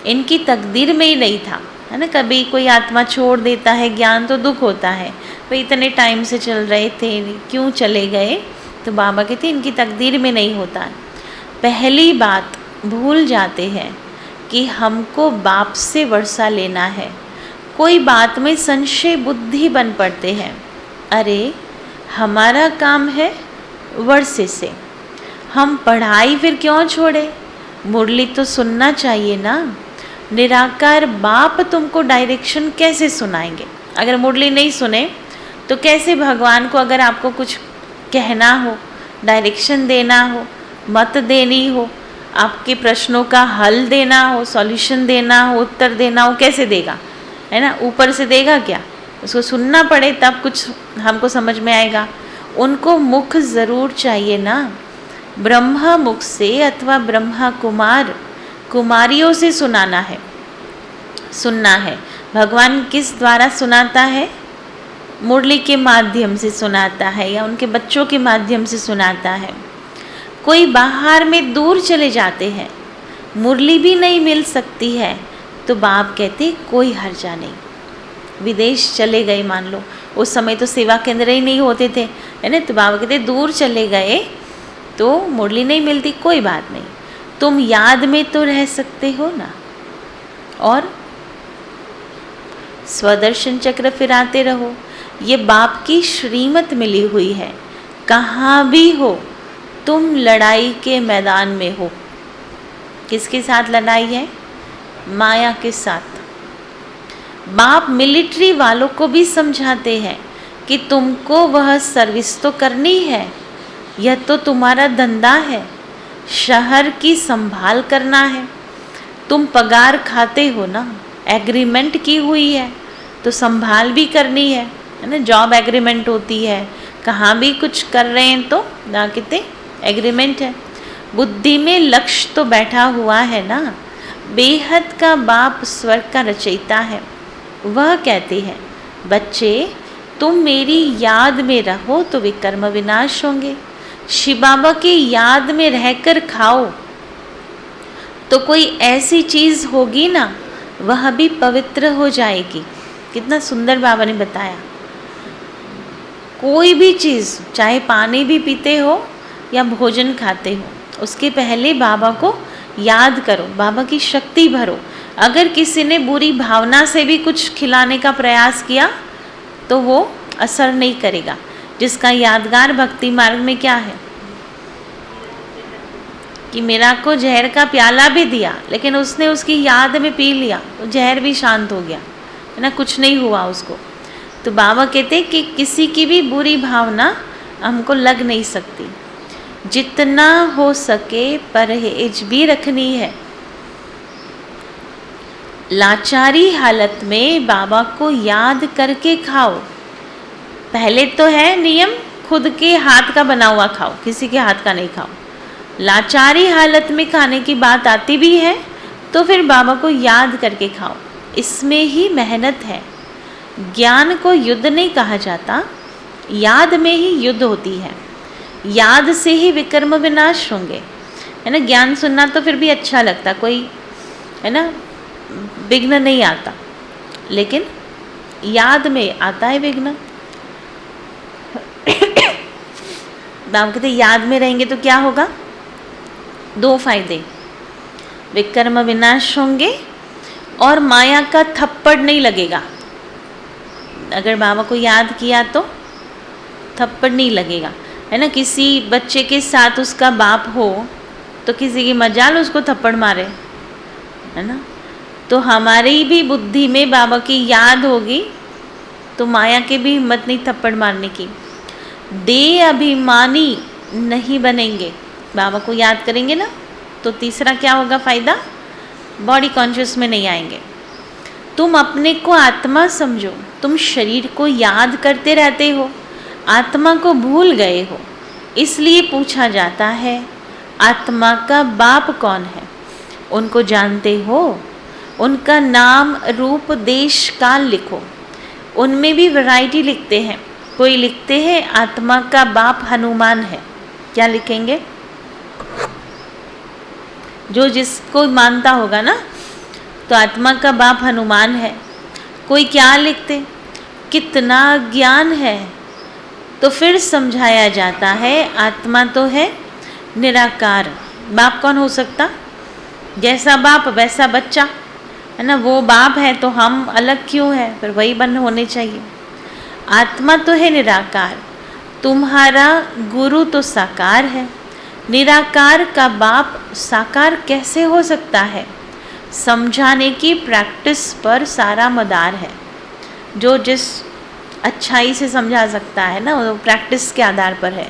इनकी तकदीर में ही नहीं था, है ना? कभी कोई आत्मा छोड़ देता है ज्ञान तो दुख होता है, भाई इतने टाइम से चल रहे थे क्यों चले गए? तो बाबा कहते इनकी तकदीर में नहीं होता है। पहली बात भूल जाते हैं कि हमको बाप से वर्षा लेना है। कोई बात में संशय बुद्धि बन पड़ते हैं। अरे हमारा काम है वर्षे से, हम पढ़ाई फिर क्यों छोड़े? मुरली तो सुनना चाहिए ना। निराकार बाप तुमको डायरेक्शन कैसे सुनाएंगे? अगर मुरली नहीं सुने तो कैसे भगवान को, अगर आपको कुछ कहना हो, डायरेक्शन देना हो, मत देनी हो, आपके प्रश्नों का हल देना हो, सॉल्यूशन देना हो, उत्तर देना हो, कैसे देगा? है ना? ऊपर से देगा क्या? उसको सुनना पड़े तब कुछ हमको समझ में आएगा। उनको मुख ज़रूर चाहिए ना। ब्रह्मा मुख से अथवा ब्रह्मा कुमार कुमारियों से सुनाना है, सुनना है। भगवान किस द्वारा सुनाता है? मुरली के माध्यम से सुनाता है या उनके बच्चों के माध्यम से सुनाता है। कोई बाहर में दूर चले जाते हैं, मुरली भी नहीं मिल सकती है, तो बाप कहते कोई हर्जा नहीं। विदेश चले गए, मान लो उस समय तो सेवा केंद्र ही नहीं होते थे, है ना? तो बाबा कहते दूर चले गए तो मुरली नहीं मिलती, कोई बात नहीं, तुम याद में तो रह सकते हो ना। और स्वदर्शन चक्र फिराते रहो। ये बाप की श्रीमत मिली हुई है। कहाँ भी हो तुम लड़ाई के मैदान में हो। किसके साथ लड़ाई है? माया के साथ। बाप मिलिट्री वालों को भी समझाते हैं कि तुमको वह सर्विस तो करनी है, यह तो तुम्हारा धंधा है, शहर की संभाल करना है। तुम पगार खाते हो ना, एग्रीमेंट की हुई है तो संभाल भी करनी है ना? जॉब एग्रीमेंट होती है, कहाँ भी कुछ कर रहे हैं तो ना कहते एग्रीमेंट है। बुद्धि में लक्ष्य तो बैठा हुआ है ना, बेहद का बाप स्वर्ग का रचयिता है। वह कहते हैं, बच्चे तुम मेरी याद में रहो तो विकर्म विनाश होंगे। शिव बाबा की याद में रहकर खाओ तो कोई ऐसी चीज़ होगी ना, वह भी पवित्र हो जाएगी। कितना सुंदर बाबा ने बताया। कोई भी चीज़, चाहे पानी भी पीते हो या भोजन खाते हो, उसके पहले बाबा को याद करो, बाबा की शक्ति भरो। अगर किसी ने बुरी भावना से भी कुछ खिलाने का प्रयास किया तो वो असर नहीं करेगा। जिसका यादगार भक्ति मार्ग में क्या है कि मेरा को जहर का प्याला भी दिया, लेकिन उसने उसकी याद में पी लिया, तो जहर भी शांत हो गया, है ना, कुछ नहीं हुआ उसको। तो बाबा कहते कि किसी की भी बुरी भावना हमको लग नहीं सकती। जितना हो सके परहेज भी रखनी है। लाचारी हालत में बाबा को याद करके खाओ। पहले तो है नियम, खुद के हाथ का बना हुआ खाओ, किसी के हाथ का नहीं खाओ। लाचारी हालत में खाने की बात आती भी है तो फिर बाबा को याद करके खाओ। इसमें ही मेहनत है। ज्ञान को युद्ध नहीं कहा जाता, याद में ही युद्ध होती है। याद से ही विकर्म विनाश होंगे, है ना। ज्ञान सुनना तो फिर भी अच्छा लगता, कोई है ना विघ्न नहीं आता, लेकिन याद में आता है विघ्न। बाबा कहते याद में रहेंगे तो क्या होगा, दो फायदे, विकर्म विनाश होंगे और माया का थप्पड़ नहीं लगेगा। अगर बाबा को याद किया तो थप्पड़ नहीं लगेगा, है ना। किसी बच्चे के साथ उसका बाप हो तो किसी की मजाल उसको थप्पड़ मारे, है ना। तो हमारी भी बुद्धि में बाबा की याद होगी तो माया के भी हिम्मत नहीं थप्पड़ मारने की। दे अभिमानी नहीं बनेंगे। बाबा को याद करेंगे ना तो तीसरा क्या होगा फ़ायदा, बॉडी कॉन्शियस में नहीं आएंगे। तुम अपने को आत्मा समझो, तुम शरीर को याद करते रहते हो, आत्मा को भूल गए हो। इसलिए पूछा जाता है आत्मा का बाप कौन है, उनको जानते हो? उनका नाम रूप देश काल लिखो। उनमें भी वैरायटी लिखते हैं। कोई लिखते हैं आत्मा का बाप हनुमान है, क्या लिखेंगे, जो जिसको मानता होगा ना, तो आत्मा का बाप हनुमान है। कोई क्या लिखते, कितना ज्ञान है, तो फिर समझाया जाता है आत्मा तो है निराकार। बाप कौन हो सकता, जैसा बाप वैसा बच्चा, है ना। वो बाप है तो हम अलग क्यों है, फिर वही बन होने चाहिए। आत्मा तो है निराकार, तुम्हारा गुरु तो साकार है। निराकार का बाप साकार कैसे हो सकता है, समझाने की प्रैक्टिस पर सारा मदार है। जो जिस अच्छाई से समझा सकता है ना, वो प्रैक्टिस के आधार पर है।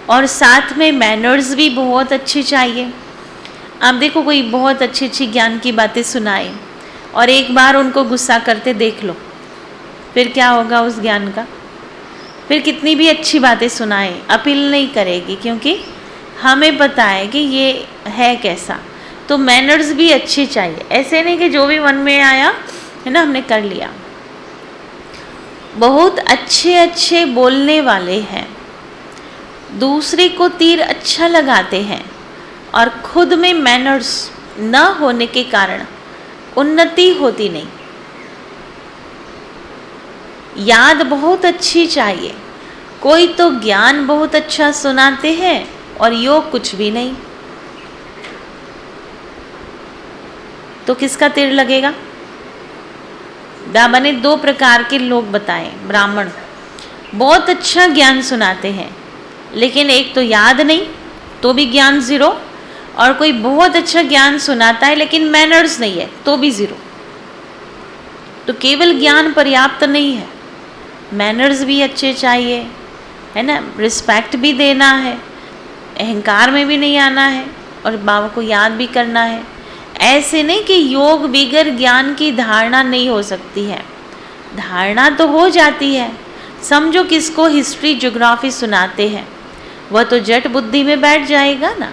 और साथ में मैनर्स भी बहुत अच्छी चाहिए। आप देखो कोई बहुत अच्छी अच्छी ज्ञान की बातें सुनाए और एक बार उनको गुस्सा करते देख लो, फिर क्या होगा उस ज्ञान का। फिर कितनी भी अच्छी बातें सुनाए अपील नहीं करेगी, क्योंकि हमें पता है कि ये है कैसा। तो मैनर्स भी अच्छी चाहिए, ऐसे नहीं कि जो भी मन में आया है ना हमने कर लिया। बहुत अच्छे अच्छे बोलने वाले हैं, दूसरे को तीर अच्छा लगाते हैं और खुद में मैनर्स न होने के कारण उन्नति होती नहीं। याद बहुत अच्छी चाहिए। कोई तो ज्ञान बहुत अच्छा सुनाते हैं और योग कुछ भी नहीं, तो किसका तीर लगेगा। बाबा ने दो प्रकार के लोग बताए। ब्राह्मण बहुत अच्छा ज्ञान सुनाते हैं, लेकिन एक तो याद नहीं, तो भी ज्ञान ज़ीरो, और कोई बहुत अच्छा ज्ञान सुनाता है लेकिन मैनर्स नहीं है, तो भी ज़ीरो। तो केवल ज्ञान पर्याप्त नहीं है, मैनर्स भी अच्छे चाहिए, है ना। रिस्पेक्ट भी देना है, अहंकार में भी नहीं आना है, और बाबा को याद भी करना है। ऐसे नहीं कि योग बिगर ज्ञान की धारणा नहीं हो सकती है, धारणा तो हो जाती है। समझो किसको हिस्ट्री ज्योग्राफी सुनाते हैं, वह तो जट बुद्धि में बैठ जाएगा ना,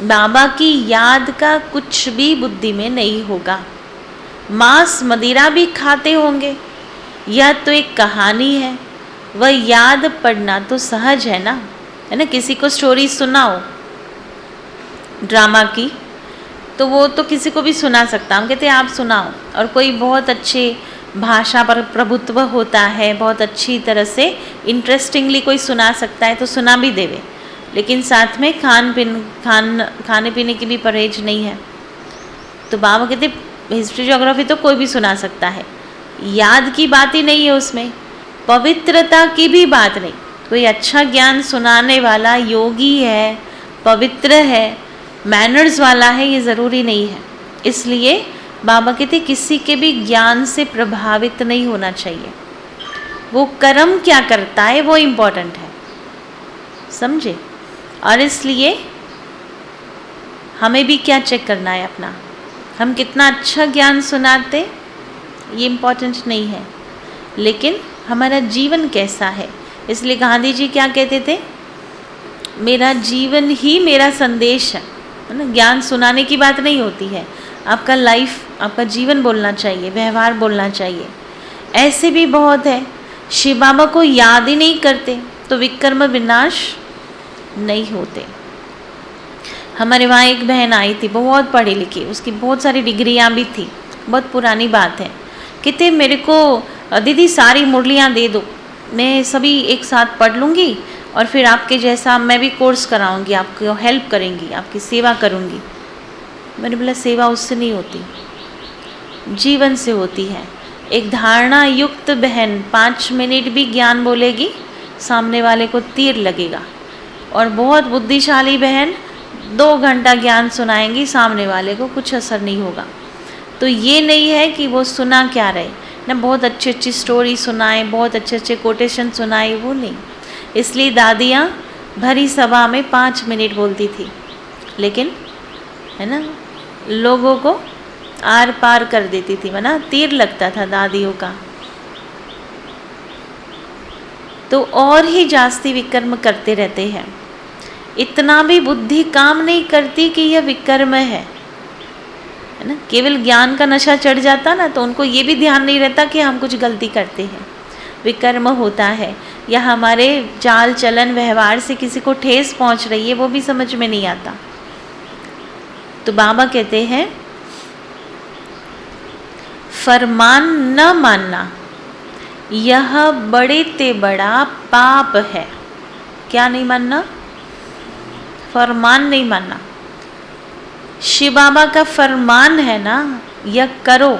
बाबा की याद का कुछ भी बुद्धि में नहीं होगा। मांस मदिरा भी खाते होंगे, यह तो एक कहानी है, वह याद पड़ना तो सहज है ना, है ना। किसी को स्टोरी सुनाओ ड्रामा की, तो वो तो किसी को भी सुना सकता, हम कहते हैं आप सुनाओ। और कोई बहुत अच्छे भाषा पर प्रभुत्व होता है, बहुत अच्छी तरह से इंटरेस्टिंगली कोई सुना सकता है तो सुना भी देवे, लेकिन साथ में खाने पीने की भी परहेज नहीं है। तो बाबा कहते हिस्ट्री ज्योग्राफी तो कोई भी सुना सकता है, याद की बात ही नहीं है उसमें, पवित्रता की भी बात नहीं। कोई अच्छा ज्ञान सुनाने वाला योगी है, पवित्र है, मैनर्स वाला है, ये ज़रूरी नहीं है। इसलिए बाबा कहते किसी के भी ज्ञान से प्रभावित नहीं होना चाहिए, वो कर्म क्या करता है वो इम्पोर्टेंट है, समझे। और इसलिए हमें भी क्या चेक करना है अपना, हम कितना अच्छा ज्ञान सुनाते ये इम्पोर्टेंट नहीं है, लेकिन हमारा जीवन कैसा है। इसलिए गांधी जी क्या कहते थे, मेरा जीवन ही मेरा संदेश है ना। ज्ञान सुनाने की बात नहीं होती है, आपका लाइफ, आपका जीवन बोलना चाहिए, व्यवहार बोलना चाहिए। ऐसे भी बहुत है शिव बाबा को याद ही नहीं करते तो विकर्म विनाश नहीं होते। हमारे वहाँ एक बहन आई थी, बहुत पढ़ी लिखी, उसकी बहुत सारी डिग्रियाँ भी थी, बहुत पुरानी बात है। कहते मेरे को दीदी सारी मुरलियाँ दे दो, मैं सभी एक साथ पढ़ लूँगी और फिर आपके जैसा मैं भी कोर्स कराऊंगी, आपको हेल्प करेंगी, आपकी सेवा करूंगी। मैंने बोला सेवा उससे नहीं होती, जीवन से होती है। एक धारणा युक्त बहन 5 मिनट भी ज्ञान बोलेगी, सामने वाले को तीर लगेगा। और बहुत बुद्धिशाली बहन 2 घंटा ज्ञान सुनाएंगी, सामने वाले को कुछ असर नहीं होगा। तो ये नहीं है कि वो सुना क्या रहे ना, बहुत अच्छी अच्छी स्टोरी सुनाए, बहुत अच्छे अच्छे कोटेशन सुनाए, वो नहीं। इसलिए दादियाँ भरी सभा में 5 मिनट बोलती थी, लेकिन है ना लोगों को आर पार कर देती थी, वरना तीर लगता था दादियों का। तो और ही जास्ती विकर्म करते रहते हैं, इतना भी बुद्धि काम नहीं करती कि यह विकर्म है ना। केवल ज्ञान का नशा चढ़ जाता ना तो उनको ये भी ध्यान नहीं रहता कि हम कुछ गलती करते हैं, विकर्म होता है, या हमारे चाल चलन व्यवहार से किसी को ठेस पहुंच रही है, वो भी समझ में नहीं आता। तो बाबा कहते हैं फरमान न मानना यह बड़े ते बड़ा पाप है। क्या नहीं मानना? फरमान नहीं मानना। शिव बाबा का फरमान है ना, यह करो,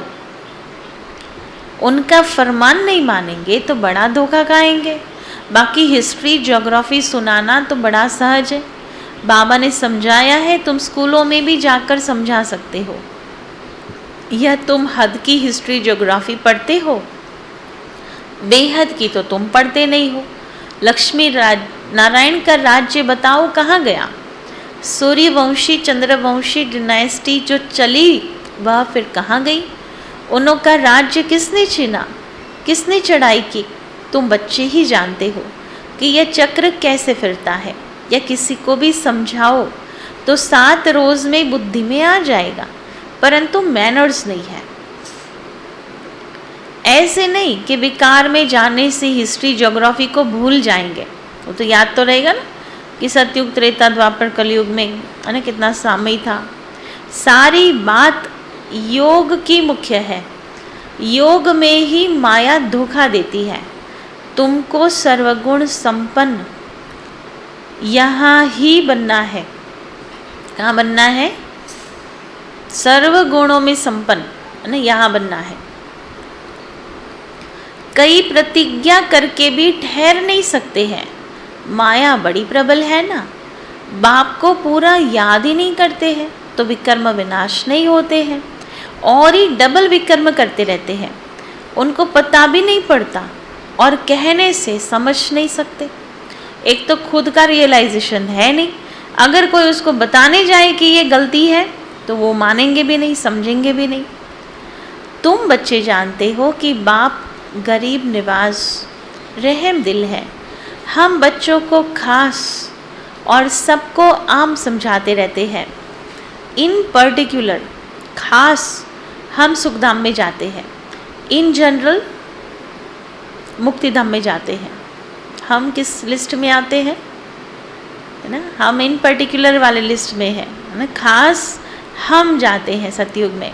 उनका फरमान नहीं मानेंगे तो बड़ा धोखा खाएंगे। बाकी हिस्ट्री ज्योग्राफी सुनाना तो बड़ा सहज है, बाबा ने समझाया है, तुम स्कूलों में भी जाकर समझा सकते हो। यह तुम हद की हिस्ट्री ज्योग्राफी पढ़ते हो, बेहद की तो तुम पढ़ते नहीं हो। लक्ष्मी नारायण का राज्य बताओ कहाँ गया? सूर्यवंशी चंद्रवंशी डिनाइस्टी जो चली वह फिर कहाँ गई? उनका राज्य किसने छीना, किसने चढ़ाई की? तुम बच्चे ही जानते हो कि यह चक्र कैसे फिरता है, या किसी को भी समझाओ तो 7 रोज में बुद्धि में आ जाएगा, परंतु मैनर्स नहीं है। ऐसे नहीं कि विकार में जाने से हिस्ट्री ज्योग्राफी को भूल जाएंगे, वो तो याद तो रहेगा ना कि सतयुग त्रेता द्वापर कलयुग में है ना कितना समय था। सारी बात योग की मुख्य है, योग में ही माया धोखा देती है। तुमको सर्वगुण संपन्न यहाँ ही बनना है। कहाँ बनना है? सर्वगुणों में संपन्न है ना, यहाँ बनना है। कई प्रतिज्ञा करके भी ठहर नहीं सकते हैं, माया बड़ी प्रबल है ना। बाप को पूरा याद ही नहीं करते हैं तो विकर्म विनाश नहीं होते हैं, और ही डबल विकर्म करते रहते हैं। उनको पता भी नहीं पड़ता और कहने से समझ नहीं सकते। एक तो खुद का रियलाइजेशन है नहीं, अगर कोई उसको बताने जाए कि ये गलती है तो वो मानेंगे भी नहीं, समझेंगे भी नहीं। तुम बच्चे जानते हो कि बाप गरीब निवाज रहम दिल है। हम बच्चों को खास और सबको आम समझाते रहते हैं। इन पर्टिकुलर, खास हम सुखधाम में जाते हैं, इन जनरल मुक्तिधाम में जाते हैं। हम किस लिस्ट में आते हैं, है ना? हम इन पर्टिकुलर वाले लिस्ट में है ना? खास हम जाते हैं सतयुग में।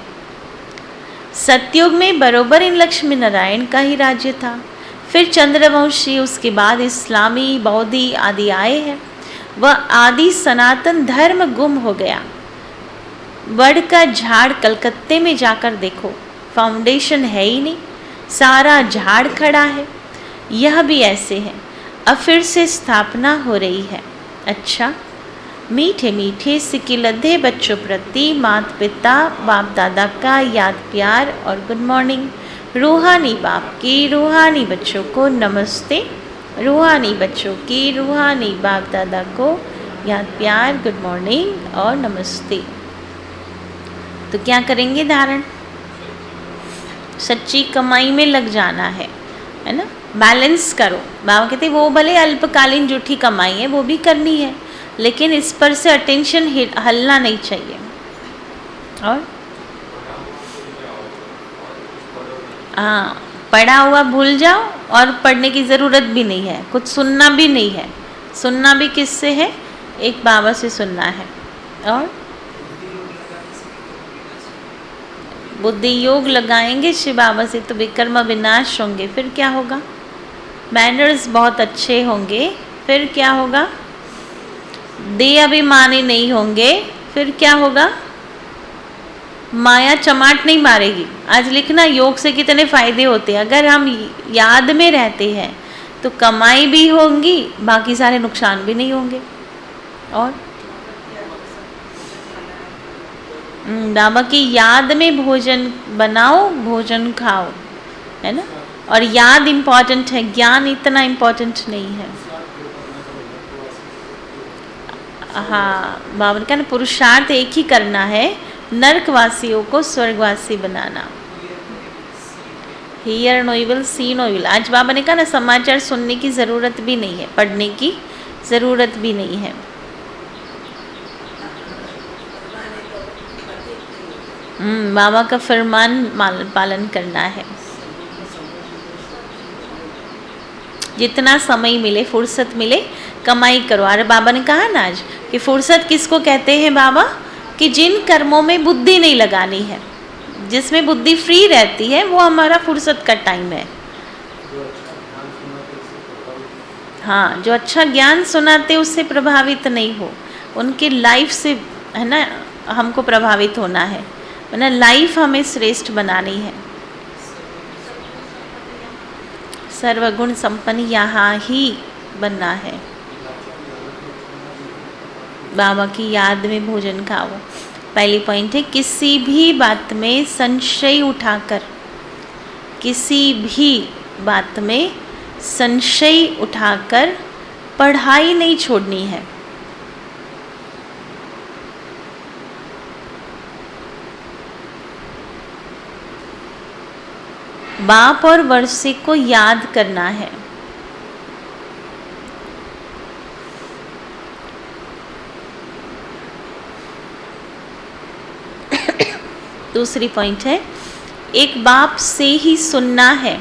सतयुग में बरोबर इन लक्ष्मी नारायण का ही राज्य था। फिर चंद्रवंशी, उसके बाद इस्लामी, बौद्धि आदि आए हैं। वह आदि सनातन धर्म गुम हो गया। वड का झाड़ कलकत्ते में जाकर देखो, फाउंडेशन है ही नहीं, सारा झाड़ खड़ा है। यह भी ऐसे है, अब फिर से स्थापना हो रही है। अच्छा, मीठे मीठे सिकिलधे बच्चों प्रति माता पिता बाप दादा का याद प्यार और गुड मॉर्निंग। रूहानी बाप की रूहानी बच्चों को नमस्ते। रूहानी बच्चों की रूहानी बाप दादा को याद प्यार, गुड मॉर्निंग और नमस्ते। तो क्या करेंगे? धारण, सच्ची कमाई में लग जाना है ना? बैलेंस करो। बाबा कहते वो भले अल्पकालीन जूठी कमाई है, वो भी करनी है, लेकिन इस पर से अटेंशन हलना नहीं चाहिए। और हाँ, पढ़ा हुआ भूल जाओ और पढ़ने की ज़रूरत भी नहीं है, कुछ सुनना भी नहीं है। सुनना भी किससे है? एक बाबा से सुनना है। और बुद्धि योग लगाएंगे शिव बाबा से तो विकर्म विनाश होंगे। फिर क्या होगा? मैनर्स बहुत अच्छे होंगे। फिर क्या होगा? देह अभिमानी नहीं होंगे। फिर क्या होगा? माया चमाट नहीं मारेगी। आज लिखना, योग से कितने फायदे होते हैं। अगर हम याद में रहते हैं तो कमाई भी होंगी, बाकी सारे नुकसान भी नहीं होंगे। और बाबा की याद में भोजन बनाओ, भोजन खाओ, है ना? और याद इम्पॉर्टेंट है, ज्ञान इतना इम्पॉर्टेंट नहीं है। हाँ, बाबा ने कहा ना, पुरुषार्थ एक ही करना है, नरकवासियों को स्वर्गवासी बनाना। Hear no evil, see no evil. आज बाबा ने कहा ना, समाचार सुनने की ज़रूरत भी नहीं है, पढ़ने की ज़रूरत भी नहीं है। बाबा का फरमान पालन करना है। जितना समय मिले, फुर्सत मिले, कमाई करो। अरे बाबा ने कहा ना आज कि फुर्सत किसको कहते हैं बाबा? कि जिन कर्मों में बुद्धि नहीं लगानी है, जिसमें बुद्धि फ्री रहती है, वो हमारा फुर्सत का टाइम है। हाँ, जो अच्छा ज्ञान सुनाते उससे प्रभावित नहीं हो, उनके लाइफ से, है ना, हमको प्रभावित होना है, वरना लाइफ हमें श्रेष्ठ बनानी है। सर्वगुण संपन्न यहाँ ही बनना है। बाबा की याद में भोजन खाओ। पहली पॉइंट है, किसी भी बात में संशय उठाकर, किसी भी बात में संशय उठाकर पढ़ाई नहीं छोड़नी है। बाप और वर्षे को याद करना है। दूसरी पॉइंट है, एक बाप से ही सुनना है,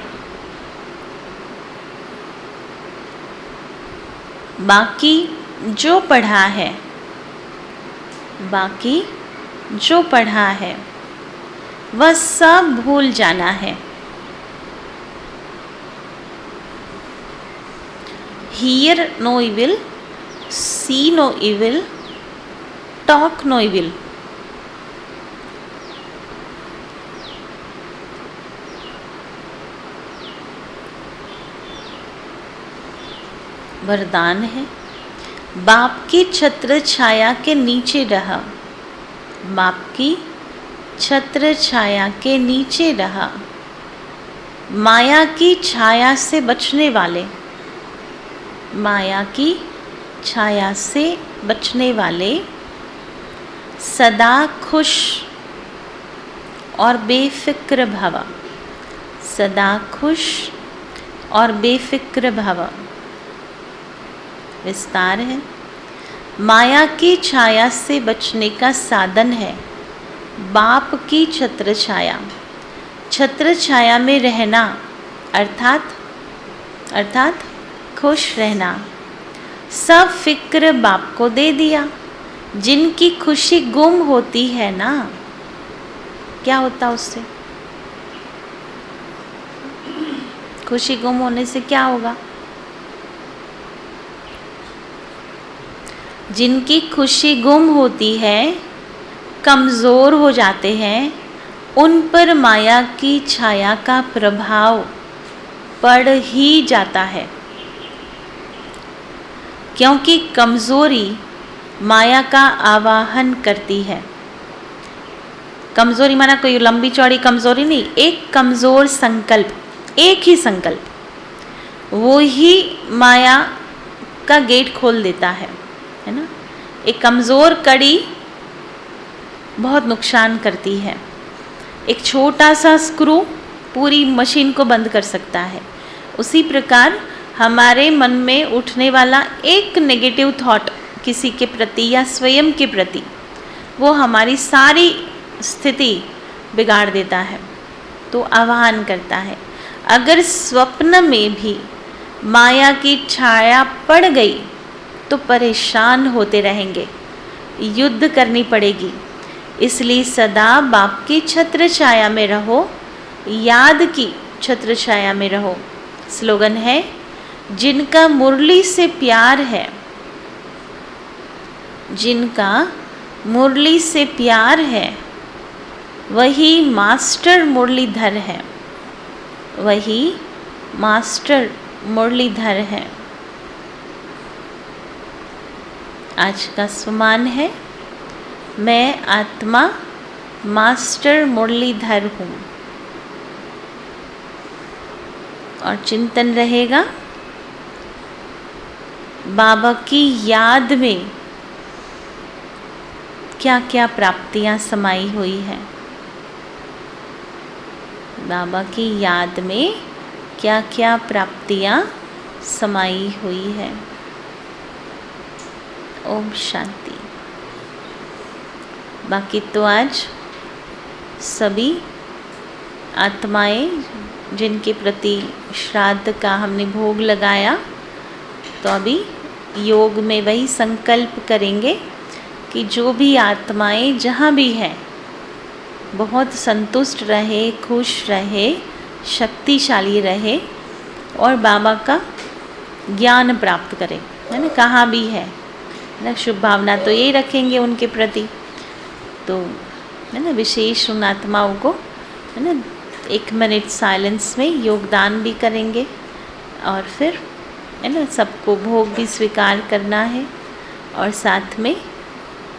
बाकी जो पढ़ा है, बाकी जो पढ़ा है वह सब भूल जाना है। Hear no evil, see no evil, talk no evil. वरदान है, बाप की छत्र छाया के नीचे रहा, बाप की छत्र छाया के नीचे रहा, माया की छाया से बचने वाले, माया की छाया से बचने वाले, सदा खुश और बेफिक्र भव, सदा खुश और बेफिक्र भव। विस्तार है, माया की छाया से बचने का साधन है बाप की छत्र छाया। छत्र छाया में रहना अर्थात खुश रहना। सब फिक्र बाप को दे दिया। जिनकी खुशी गुम होती है ना, क्या होता उससे? खुशी गुम होने से क्या होगा? जिनकी खुशी गुम होती है, कमज़ोर हो जाते हैं, उन पर माया की छाया का प्रभाव पड़ ही जाता है। क्योंकि कमज़ोरी माया का आवाहन करती है। कमज़ोरी माना कोई लंबी चौड़ी कमज़ोरी नहीं, एक कमज़ोर संकल्प, एक ही संकल्प, वो ही माया का गेट खोल देता है ना। एक कमज़ोर कड़ी बहुत नुकसान करती है। एक छोटा सा स्क्रू पूरी मशीन को बंद कर सकता है। उसी प्रकार हमारे मन में उठने वाला एक नेगेटिव थॉट किसी के प्रति या स्वयं के प्रति, वो हमारी सारी स्थिति बिगाड़ देता है। तो आह्वान करता है, अगर स्वप्न में भी माया की छाया पड़ गई तो परेशान होते रहेंगे, युद्ध करनी पड़ेगी। इसलिए सदा बाप की छत्र छाया में रहो, याद की छत्र छाया में रहो। स्लोगन है, जिनका मुरली से प्यार है, जिनका मुरली से प्यार है, वही मास्टर मुरलीधर है, वही मास्टर मुरलीधर है। आज का स्वमान है, मैं आत्मा मास्टर मुरलीधर हूँ। और चिंतन रहेगा, बाबा की याद में क्या क्या प्राप्तियाँ समाई हुई हैं। बाबा की याद में क्या क्या प्राप्तियाँ समाई हुई है। ओम शांति। बाकी तो आज सभी आत्माएं जिनके प्रति श्राद्ध का हमने भोग लगाया, तो अभी योग में वही संकल्प करेंगे कि जो भी आत्माएं जहाँ भी हैं, बहुत संतुष्ट रहे, खुश रहे, शक्तिशाली रहे और बाबा का ज्ञान प्राप्त करें, है ना। कहाँ भी है ना, शुभ भावना तो यही रखेंगे उनके प्रति। तो है ना, विशेष उन आत्माओं को है ना 1 मिनट साइलेंस में योगदान भी करेंगे और फिर है ना सबको भोग भी स्वीकार करना है। और साथ में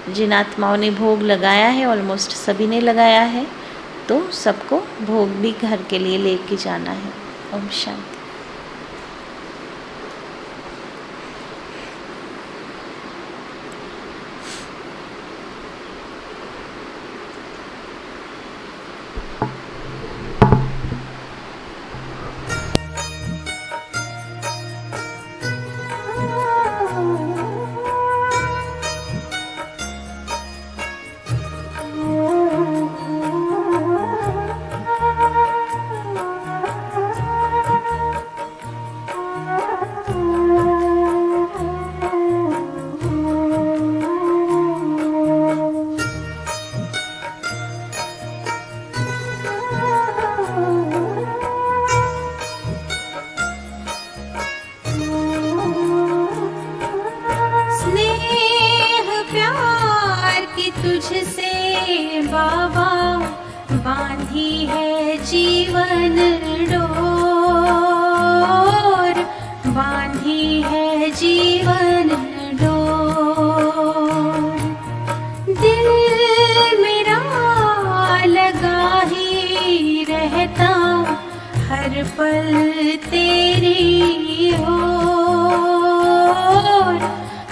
जिन आत्माओं ने भोग लगाया है, ऑलमोस्ट सभी ने लगाया है, तो सबको भोग भी घर के लिए लेके जाना है। ओम शांति। तुझसे बाबा बांधी है जीवन डोर, बांधी है जीवन डोर। दिल मेरा लगा ही रहता हर पल तेरी ओर,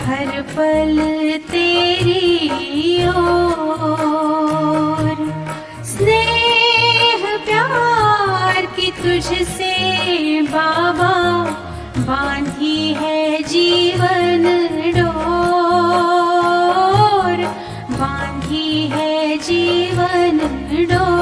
हर पल तेरी ओर। स्नेह प्यार की तुझसे बाबा बांधी है जीवन डोर। जीवन डोर।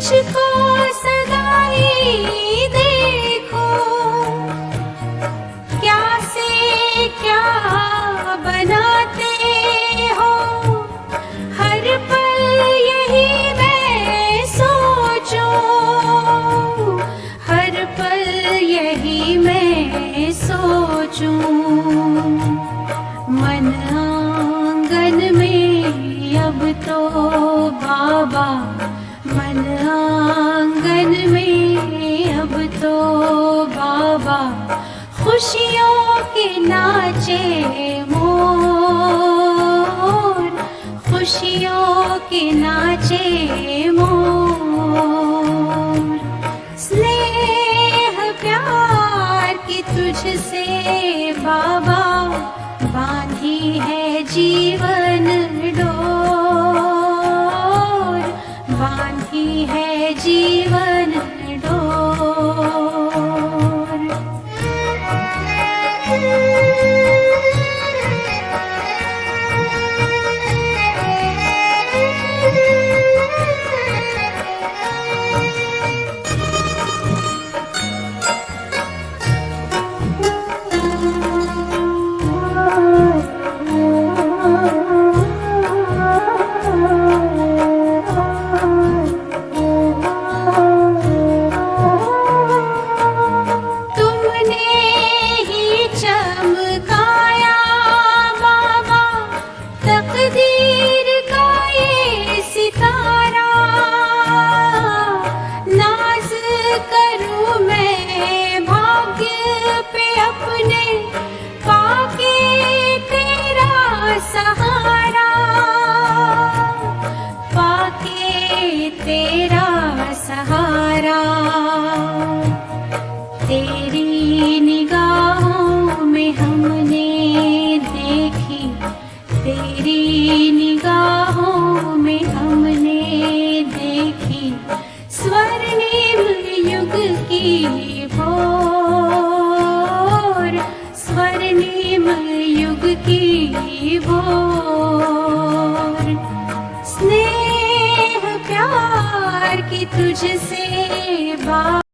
तुझको सदाई देखो, क्या से क्या बनाते हो, हर पल यही मैं सोचूं, हर पल यही मैं सोचूं। मन आंगन में अब तो बाबा, मन आंगन में अब तो बाबा, खुशियों के नाचे मोर, खुशियों के नाचे मोर। स्नेह प्यार की तुझसे बाबा, बांधी है जीवन डोर, बांधी है जीवन डोर। सहारा पाके तेरा सहारा, तेरी निगाहों में हमने देखी, तेरी निगाहों में हमने देखी स्वर्णिम युग की भोर, स्वर्णिम युग की भोर। स्नेह प्यार की तुझसे